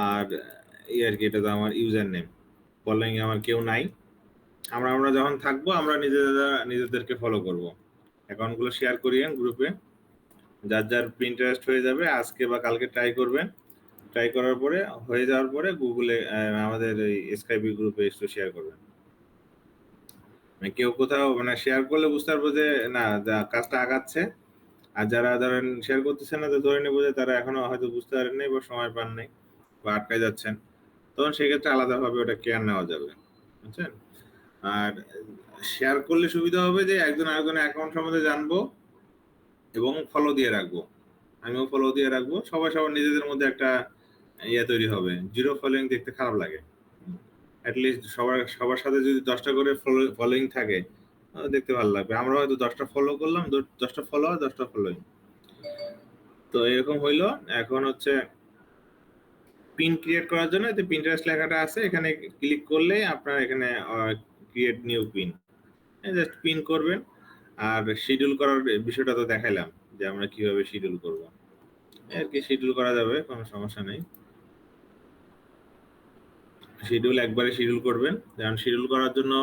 আর এই আর কি, এটা তো আমার ইউজার নেম। ফলোইং আমার কেউ নাই, আমরা আমরা যখন থাকবো আমরা নিজেদেরকে ফলো করব। অ্যাকাউন্টগুলো শেয়ার করিয়েন গ্রুপে, যার যার প্রিন্টারেস্ট হয়ে যাবে আজকে বা কালকে ট্রাই করবেন। ট্রাই করার পরে হয়ে যাওয়ার পরে গুগলে আমাদের এই স্কাইপি গ্রুপে একটু শেয়ার করবেন। মানে কেউ কোথাও মানে শেয়ার করলে বুঝতে পারবো যে না কাজটা আগাচ্ছে। আর যারা ধরেন শেয়ার করতেছে না, তো ধরে নেবো যে তারা এখনো হয়তো বুঝতে পারেন নাই বা সময় পান নাই বা আটকায় যাচ্ছেন, তখন সেক্ষেত্রে আলাদাভাবে ওটা কেয়ার নেওয়া যাবে, বুঝছেন? আর শেয়ার করলে সুবিধা হবে যে একজন আরেকজনের অ্যাকাউন্ট সম্বন্ধে জানবো এবং ফলো দিয়ে রাখবো, আমিও ফলো দিয়ে রাখবো, সবাই সবার নিজেদের মধ্যে একটা ইয়ে তৈরি হবে। জিরো ফলোইং দেখতে খারাপ লাগে, অ্যাটলিস্ট সবার সবার সাথে যদি 10টা করে ফলোইং থাকে দেখতে ভালো লাগবে। আমরা হয়তো 10টা ফলো করলাম, 10টা ফলোয়ার 10টা ফলোইং, তো এরকম হইলো। এখন হচ্ছে পিন ক্রিয়েট করার জন্য যে পিন্টারেস্ট লেখাটা আছে এখানে ক্লিক করলে আপনার এখানে create new pin, just pin করবেন। আর শিডিউল করার বিষয়টা তো দেখাইলাম যে আমরা কিভাবে শিডিউল করব, আর কি শিডিউল করা যাবে, কোনো সমস্যা নেই। শিডিউল একবারে শিডিউল করবেন, যেমন শিডিউল করার জন্য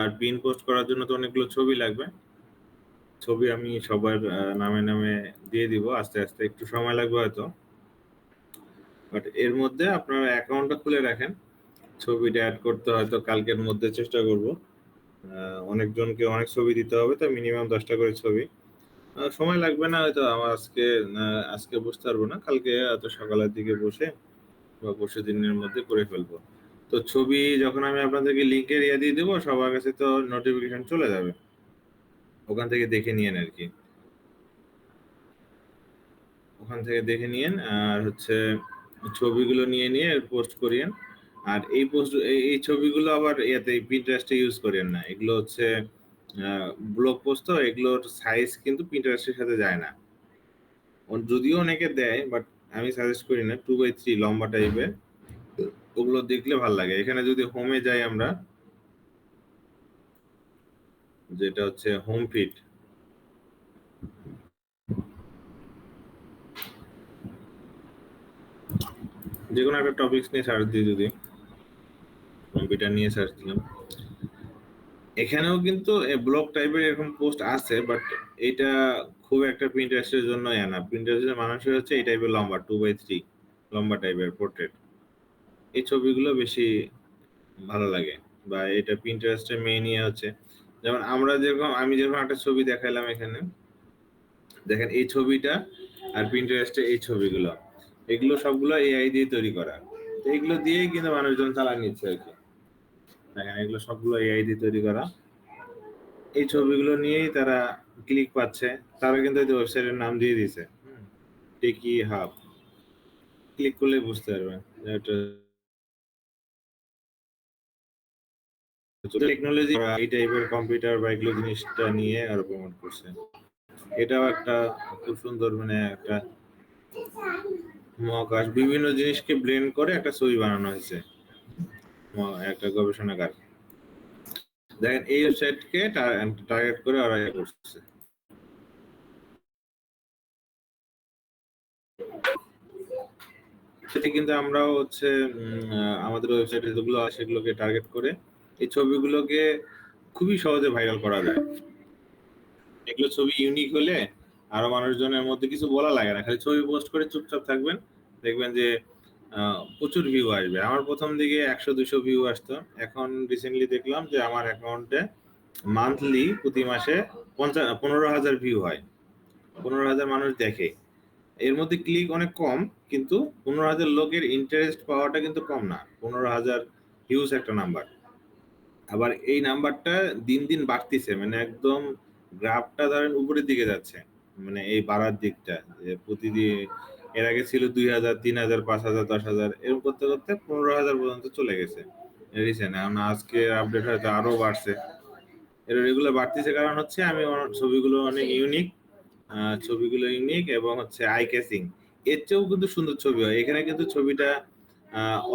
আর পিন পোস্ট করার জন্য তো অনেকগুলো ছবি লাগবে। ছবি আমি সবার নামে নামে দিয়ে দিব, আস্তে আস্তে একটু সময় লাগবে হয়তো, বাট এর মধ্যে আপনারা অ্যাকাউন্টটা খুলে রাখেন। ছবিটা অ্যাড করতে হয়তো কালকের মধ্যে চেষ্টা করব। অনেকজনকে অনেক ছবি দিতে হবে, তো মিনিমাম 10টা করে ছবি। সময় লাগবে না হয়তো, আমার আজকে বসতে পারবো না, কালকে হয়তো সকালের দিকে বসে বা পরশু দিনের মধ্যে করে ফেলবো। তো ছবি যখন আমি আপনাদেরকে লিঙ্কের ইয়ে দিয়ে দেবো সবার কাছে, তো নোটিফিকেশন চলে যাবে, ওখান থেকে দেখে নিয়েন আর কি। ওখান থেকে দেখে নিয়েন, আর হচ্ছে ছবিগুলো নিয়ে পোস্ট করিয়েন। আর এই ছবিগুলো আবার ইয়াতে পিন্টারেস্টে ইউজ করেন না, এগুলো হচ্ছে ব্লগ পোস্ট, তো এগুলোর সাইজ কিন্তু পিন্টারেস্টের সাথে যায় না। যদিও অনেকে দেয়, বাট আমি সাজেস্ট করি না। 2x3 লম্বা টাইপের, ওগুলো দেখলে ভালো লাগে। এখানে যদি হোমে যাই আমরা, যেটা হচ্ছে হোম ফিড, যে কোনো একটা টপিকস নিয়ে সার্চ দিই, যদি কম্পিউটার নিয়ে সার্চ দিলাম, এখানেও কিন্তু ব্লগ টাইপের এরকম পোস্ট আছে, বাট এটা খুব একটা পিন্টারেস্টের জন্য না। পিন্টারেস্টের মানুষের হচ্ছে এই টাইপের লম্বা 2x3 লম্বা টাইপের পোর্ট্রেট, এই ছবিগুলো বেশি ভালো লাগে। বা এটা পিন্টারেস্টের মেইন ইয়ে হচ্ছে, যেমন আমি যেরকম একটা ছবি দেখাইলাম এখানে, দেখেন এই ছবিটা আর পিন্টারেস্টে এই ছবিগুলো, এগুলো সবগুলো এআই দিয়ে তৈরি করা। তো এগুলো দিয়েই কিন্তু মানুষজন চালায় নিচ্ছে আর কি। দেখেন এগুলো সবগুলো এআই দিয়ে তৈরি করা, এই ছবিগুলো নিয়েই তারা ক্লিক পাচ্ছে। তারা কিন্তু এই ওয়েবসাইটের নাম দিয়ে দিছে টেকি হাব, ক্লিক করলে বুঝতে পারবেন টেকনোলজি এই টাইপের কম্পিউটার বা এগুলো জিনিসটা নিয়ে আরো প্রমোট করছে। এটাও একটা খুব সুন্দর, মানে একটা মহাকাশ বিভিন্ন জিনিসকে ব্লেন্ড করে একটা ছবি বানানো হয়েছে একটা গবেষণাগার। দেখেন এই ওয়েবসাইটকে টার্গেট করে ওরা করছে। সেটা কিন্তু আমরাও হচ্ছে আমাদের ওয়েবসাইটে যেগুলো আছে সেগুলোকে টার্গেট করে এই ছবিগুলোকে খুবই সহজে ভাইরাল করা যায়। এগুলো ছবি ইউনিক হলে আরো মানুষজনের মধ্যে কিছু বলা লাগে না, খালি ছবি পোস্ট করে চুপচাপ থাকবেন, দেখবেন যে প্রচুর ভিউ আসবে। আমার প্রথম দিকে 100-200 ভিউ আসতো, এখন রিসেন্টলি দেখলাম যে আমার অ্যাকাউন্টে মান্থলি প্রতি মাসে 15,000 ভিউ হয়, 15,000 মানুষ দেখে। এর মধ্যে ক্লিক অনেক কম, কিন্তু 15,000 লোকের ইন্টারেস্ট পাওয়াটা কিন্তু কম না। 15,000 হিউজ একটা নাম্বার। আবার এই নাম্বারটা দিন দিন বাড়তিছে, মানে একদম গ্রাফটা ধরেন উপরের দিকে যাচ্ছে, মানে এই বাড়ার দিকটা, যে প্রতিদিন এর আগে ছিল 2,000, 3,000, 5,000, 10,000, এরকম করতে করতে 15,000 পর্যন্ত চলে গেছে রিসেন্ট। এখন আজকে আপডেট হয়তো আরো বাড়ছে। এর রেগুলার বাড়তিছে কারণ হচ্ছে আমি ছবিগুলো ইউনিক এবং হচ্ছে আই ক্যাচিং। এর চেয়েও কিন্তু সুন্দর ছবি হয় এখানে, কিন্তু ছবিটা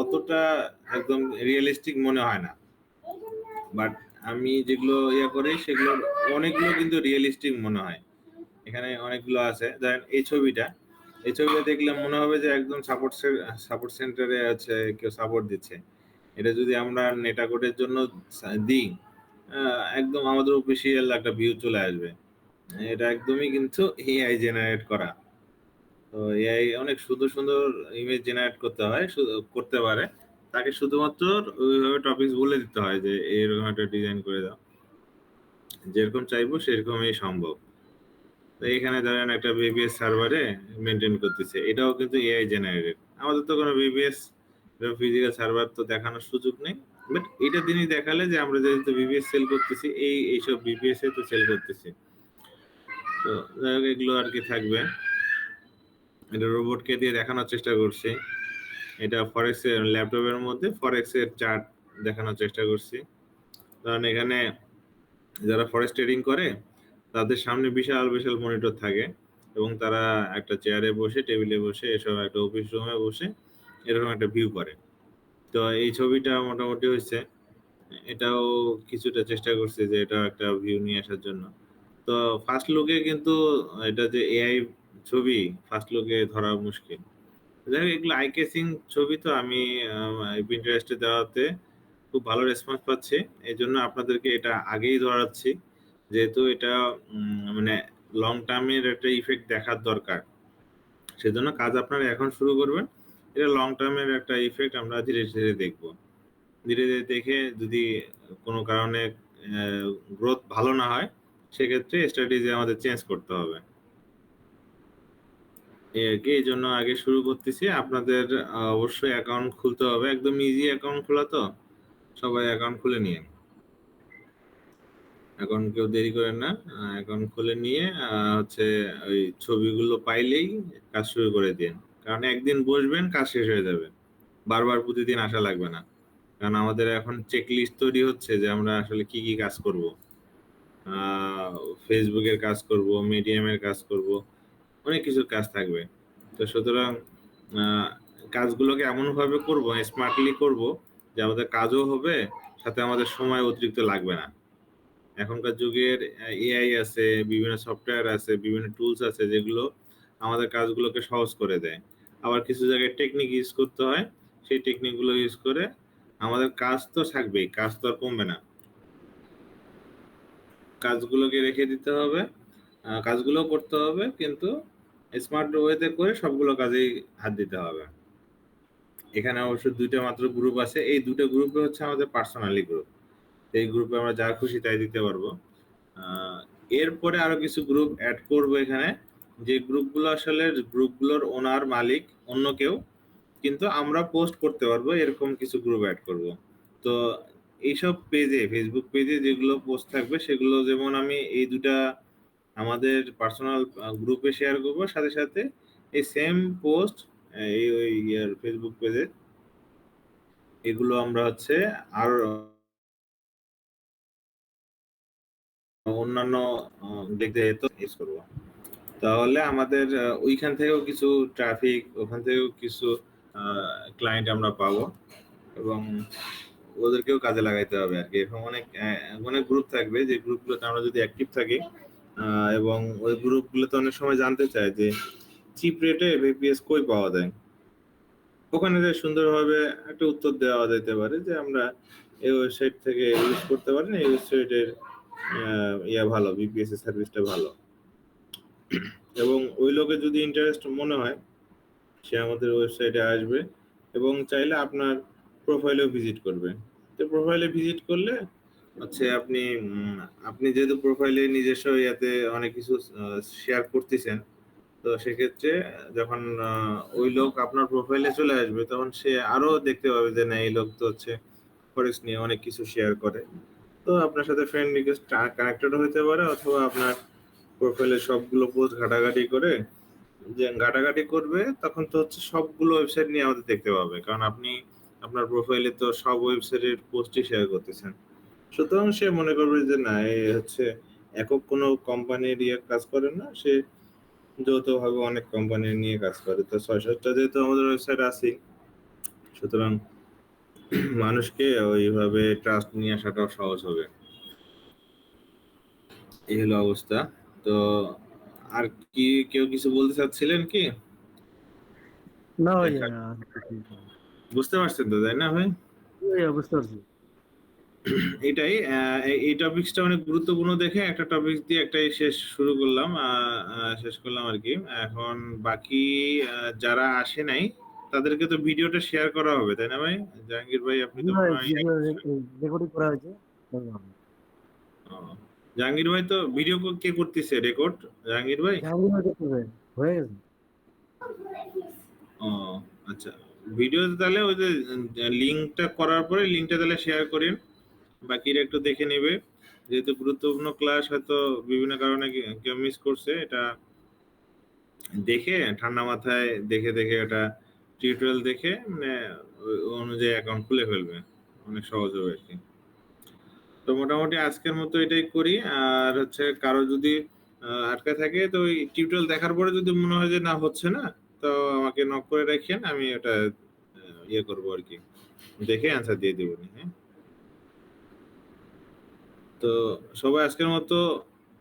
অতটা একদম রিয়েলিস্টিক মনে হয় না, বাট আমি যেগুলো করি সেগুলো অনেকগুলো কিন্তু রিয়েলিস্টিক মনে হয়। এখানে অনেকগুলো আছে, ধরেন এই ছবিটা দেখলে মনে হবে যে একদম সাপোর্ট সেন্টারে আছে, কেউ সাপোর্ট দিচ্ছে। এটা যদি আমরা নেটাকোডের জন্য দিই, একদম আমাদের অফিসিয়াল একটা ভিউ চলে আসবে। এটা একদমই কিন্তু এআই জেনারেট করা। তো এআই অনেক সুন্দর সুন্দর ইমেজ জেনারেট করতে পারে। তাকে শুধুমাত্র ওইভাবে টপিকস বলে দিতে হয় যে এরকম একটা ডিজাইন করে দাও, যেরকম চাইবো সেরকমই সম্ভব। তো এখানে ধরেন একটা ভিপিএস সার্ভারে মেনটেন করতেছে, এটাও কিন্তু এআই জেনারেটেড। আমাদের তো কোনো ভিপিএস ফিজিক্যাল সার্ভার তো দেখানোর সুযোগ নেই, বাট এটা তিনি দেখালে যে আমরা যেহেতু ভিপিএস সেল করতেছি, এইসব ভিপিএস এ তো সেল করতেছি। তো যাই হোক, এগুলো আর কি থাকবে। এটা রোবটকে দিয়ে দেখানোর চেষ্টা করছি। এটা ফরেক্স এর ল্যাপটপের মধ্যে ফরেক্স এর চার্ট দেখানোর চেষ্টা করছি। কারণ এখানে যারা ফরেক্স ট্রেডিং করে তাদের সামনে বিশাল বিশাল মনিটর থাকে, এবং তারা একটা চেয়ারে বসে, টেবিলে বসে, এসব একটা অফিস রুমে বসে এরকম একটা ভিউ করে। তো এই ছবিটা মোটামুটি হয়েছে, এটাও কিছুটা চেষ্টা করছে যে এটা একটা ভিউ নিয়ে আসার জন্য। তো ফার্স্ট লুকে কিন্তু এটা যে এআই ছবি, ফার্স্ট লুকে ধরা মুশকিল। যাই হোক, এগুলো আই ক্যাচিং ছবি, তো আমি পিন্টারেস্টে দেওয়াতে খুব ভালো রেসপন্স পাচ্ছি। এই জন্য আপনাদেরকে এটা আগেই ধরাচ্ছি, যেহেতু এটা মানে লং টার্মের একটা ইফেক্ট দেখার দরকার। সেজন্য কাজ আপনারা এখন শুরু করবেন, এটা লং টার্মের একটা ইফেক্ট আমরা ধীরে ধীরে দেখব। ধীরে ধীরে দেখে যদি কোনো কারণে গ্রোথ ভালো না হয়, সেক্ষেত্রে স্ট্র্যাটেজি আমাদের চেঞ্জ করতে হবে। এই জন্য আগে শুরু করতেছি। আপনাদের অবশ্যই অ্যাকাউন্ট খুলতে হবে, একদম ইজি অ্যাকাউন্ট খোলা, তো সবাই অ্যাকাউন্ট খুলে নিন। এখন কেউ দেরি করেন না, এখন খুলে নিয়ে হচ্ছে ওই ছবিগুলো পাইলেই কাজ শুরু করে দিন, কারণ একদিন বসবেন কাজ শেষ হয়ে যাবে, বারবার প্রতিদিন আসা লাগবে না। কারণ আমাদের এখন চেক লিস্ট তৈরি হচ্ছে যে আমরা আসলে কি কি কাজ করব। ফেসবুকের কাজ করব, মিডিয়ামের কাজ করব, অনেক কিছু কাজ থাকবে। তো সুতরাং আহ, কাজগুলোকে এমনভাবে করব, স্মার্টলি করব, যে আমাদের কাজও হবে, সাথে আমাদের সময় অতিরিক্ত লাগবে না। এখনকার যুগের এআই আছে, বিভিন্ন সফটওয়্যার আছে, বিভিন্ন টুলস আছে যেগুলো আমাদের কাজগুলোকে সহজ করে দেয়। আবার কিছু জায়গায় টেকনিক ইউজ করতে হয়, সেই টেকনিকগুলো ইউজ করে আমাদের কাজ তো থাকবেই, কাজ তো আর কমবে না, কাজগুলোকে রেখে দিতে হবে, কাজগুলো করতে হবে, কিন্তু স্মার্ট ওয়েতে করে সবগুলো কাজেই হাত দিতে হবে। এখানে অবশ্য দুইটা মাত্র গ্রুপ আছে, এই দুটো গ্রুপে হচ্ছে আমাদের পার্সোনালি গ্রুপ, এই গ্রুপে আমরা যা খুশি তাই দিতে পারবো। আহ, এরপরে আরো কিছু গ্রুপ অ্যাড করব এখানে, যে গ্রুপগুলো আসলে গ্রুপগুলোর ওনার মালিক অন্য কেউ, কিন্তু আমরা পোস্ট করতে পারবো, এরকম কিছু গ্রুপ অ্যাড করব। তো এইসব পেজে, ফেসবুক পেজে যেগুলো পোস্ট থাকবে সেগুলো যেমন আমি এই দুটা আমাদের পার্সোনাল গ্রুপে শেয়ার করবো, সাথে সাথে এই সেম পোস্ট এই ওই ফেসবুক পেজে এগুলো আমরা হচ্ছে আর অন্যান্য দেখতে তো ইউজ করবো। তাহলে আমাদের ওইখান থেকেও কিছু ট্রাফিক, ওখান থেকেও কিছু ক্লায়েন্ট আমরা পাবো, এবং ওদেরকেও কাজে লাগাইতে হবে আর কি। এরকম অনেক অনেক গ্রুপ থাকবে, যে গ্রুপগুলোতে আমরা যদি অ্যাক্টিভ থাকি, এবং ওই গ্রুপগুলোতে অনেক সময় জানতে চায় যে চিপ রেটে ভিপিএস কই পাওয়া যায়, ওখানে যে সুন্দরভাবে একটা উত্তর দেওয়া যেতে পারে যে আমরা এই ওয়েবসাইট থেকে ইউজ করতে পারেন, এই ওয়েবসাইটের ইয়া ভালো, বিপিএস এর সার্ভিসটা ভালো। এবং ওই লোকের যদি ইন্টারেস্ট মনে হয়, সে আমাদের ওয়েবসাইটে আসবে এবং চাইলে আপনার প্রোফাইলেও ভিজিট করবে। তো প্রোফাইলে ভিজিট করলে হচ্ছে আপনি যেহেতু প্রোফাইলে নিজস্ব ইয়াতে অনেক কিছু শেয়ার করতেছেন, তো সেক্ষেত্রে যখন ওই লোক আপনার প্রোফাইলে চলে আসবে, তখন সে আরো দেখতে পাবে যে না, এই লোক তো হচ্ছে ফরেক্স নিয়ে অনেক কিছু শেয়ার করে। তো আপনার সাথে ফ্রেন্ড রিকোয়েস্ট কানেক্টেড হতে পারে, অথবা আপনার প্রোফাইলে সবগুলো পোস্ট ঘাটাঘাটি করে, যে ঘাটাঘাটি করবে, তখন তো হচ্ছে সবগুলো ওয়েবসাইট নিয়ে আমাদের দেখতে পাবে, কারণ আপনি আপনার প্রোফাইলে তো সব ওয়েবসাইটের পোস্টই শেয়ার করতেছেন। সুতরাং সে মনে করবে যে না, এই হচ্ছে একক কোনো কোম্পানির ইয়ে কাজ করে না, সে যৌথভাবে অনেক কোম্পানি নিয়ে কাজ করে। তো ৬-৭টা যেহেতু আমাদের ওয়েবসাইট আছে, সুতরাং মানুষকে ওইভাবে ট্রাস্ট নিয়ে আসাটাও সহজ হবে। এই হলো অবস্থা। তো আর কি কেউ কিছু বলতে চাচ্ছিলেন কি? না ভাই, দেখা, বুঝতে পারছেন তো, তাই না ভাই? বুঝতে পারছি। এটাই এই টপিকসটা অনেক গুরুত্বপূর্ণ দেখে একটা টপিক দিয়ে একটাই শুরু করলাম, শেষ করলাম আর কি। এখন বাকি যারা আসে নাই তাদেরকে তো ভিডিওটা শেয়ার করা হবে, তাই না ভাই? জাহাঙ্গীর ভাই, আপনি জি তো ভাই, মনে হয় রেকর্ডিং করা হয়েছে। ও, জাহাঙ্গীর ভাই তো ভিডিও কে করতেছে রেকর্ড? জাহাঙ্গীর ভাই? জাহাঙ্গীর ভাই দেখতে হবে, হয়ে গেছে। ও আচ্ছা, ভিডিও তাহলে ওই যে লিঙ্কটা করার পরে লিঙ্কটা তাহলে শেয়ার করেন, বাকিরা একটু দেখে নেবে। যেহেতু গুরুত্বপূর্ণ ক্লাস, হয়তো বিভিন্ন কারণে কেউ মিস করছে, এটা দেখে ঠান্ডা মাথায় দেখে দেখে এটা টিউটোরিয়াল দেখে মানে ওই অনুযায়ী অ্যাকাউন্ট খুলে ফেলবে, অনেক সহজ হবে আর কি। তো মোটামুটি আজকের মতো এটাই করি। আর হচ্ছে কারো যদি আটকে থাকে, তো ওই টিউটোরিয়াল দেখার পরে যদি মনে হয় যে না হচ্ছে না, তো আমাকে নক করে রাখেন, আমি ওটা ইয়ে করবো আর কি, দেখে অ্যান্সার দিয়ে দেবো। হ্যাঁ, তো সবাই আজকের মতো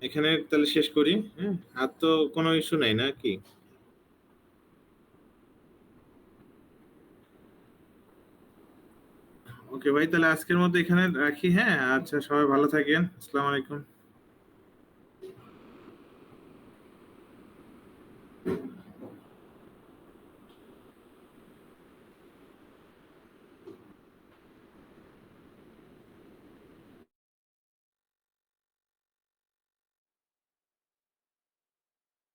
এখানে তাহলে শেষ করি। হ্যাঁ, আর তো কোনো ইস্যু নাই না কি? ওকে ভাই, তাহলে আজকের মতো এখানে রাখি। হ্যাঁ, আচ্ছা, সবাই ভালো থাকেন। আসসালামু আলাইকুম।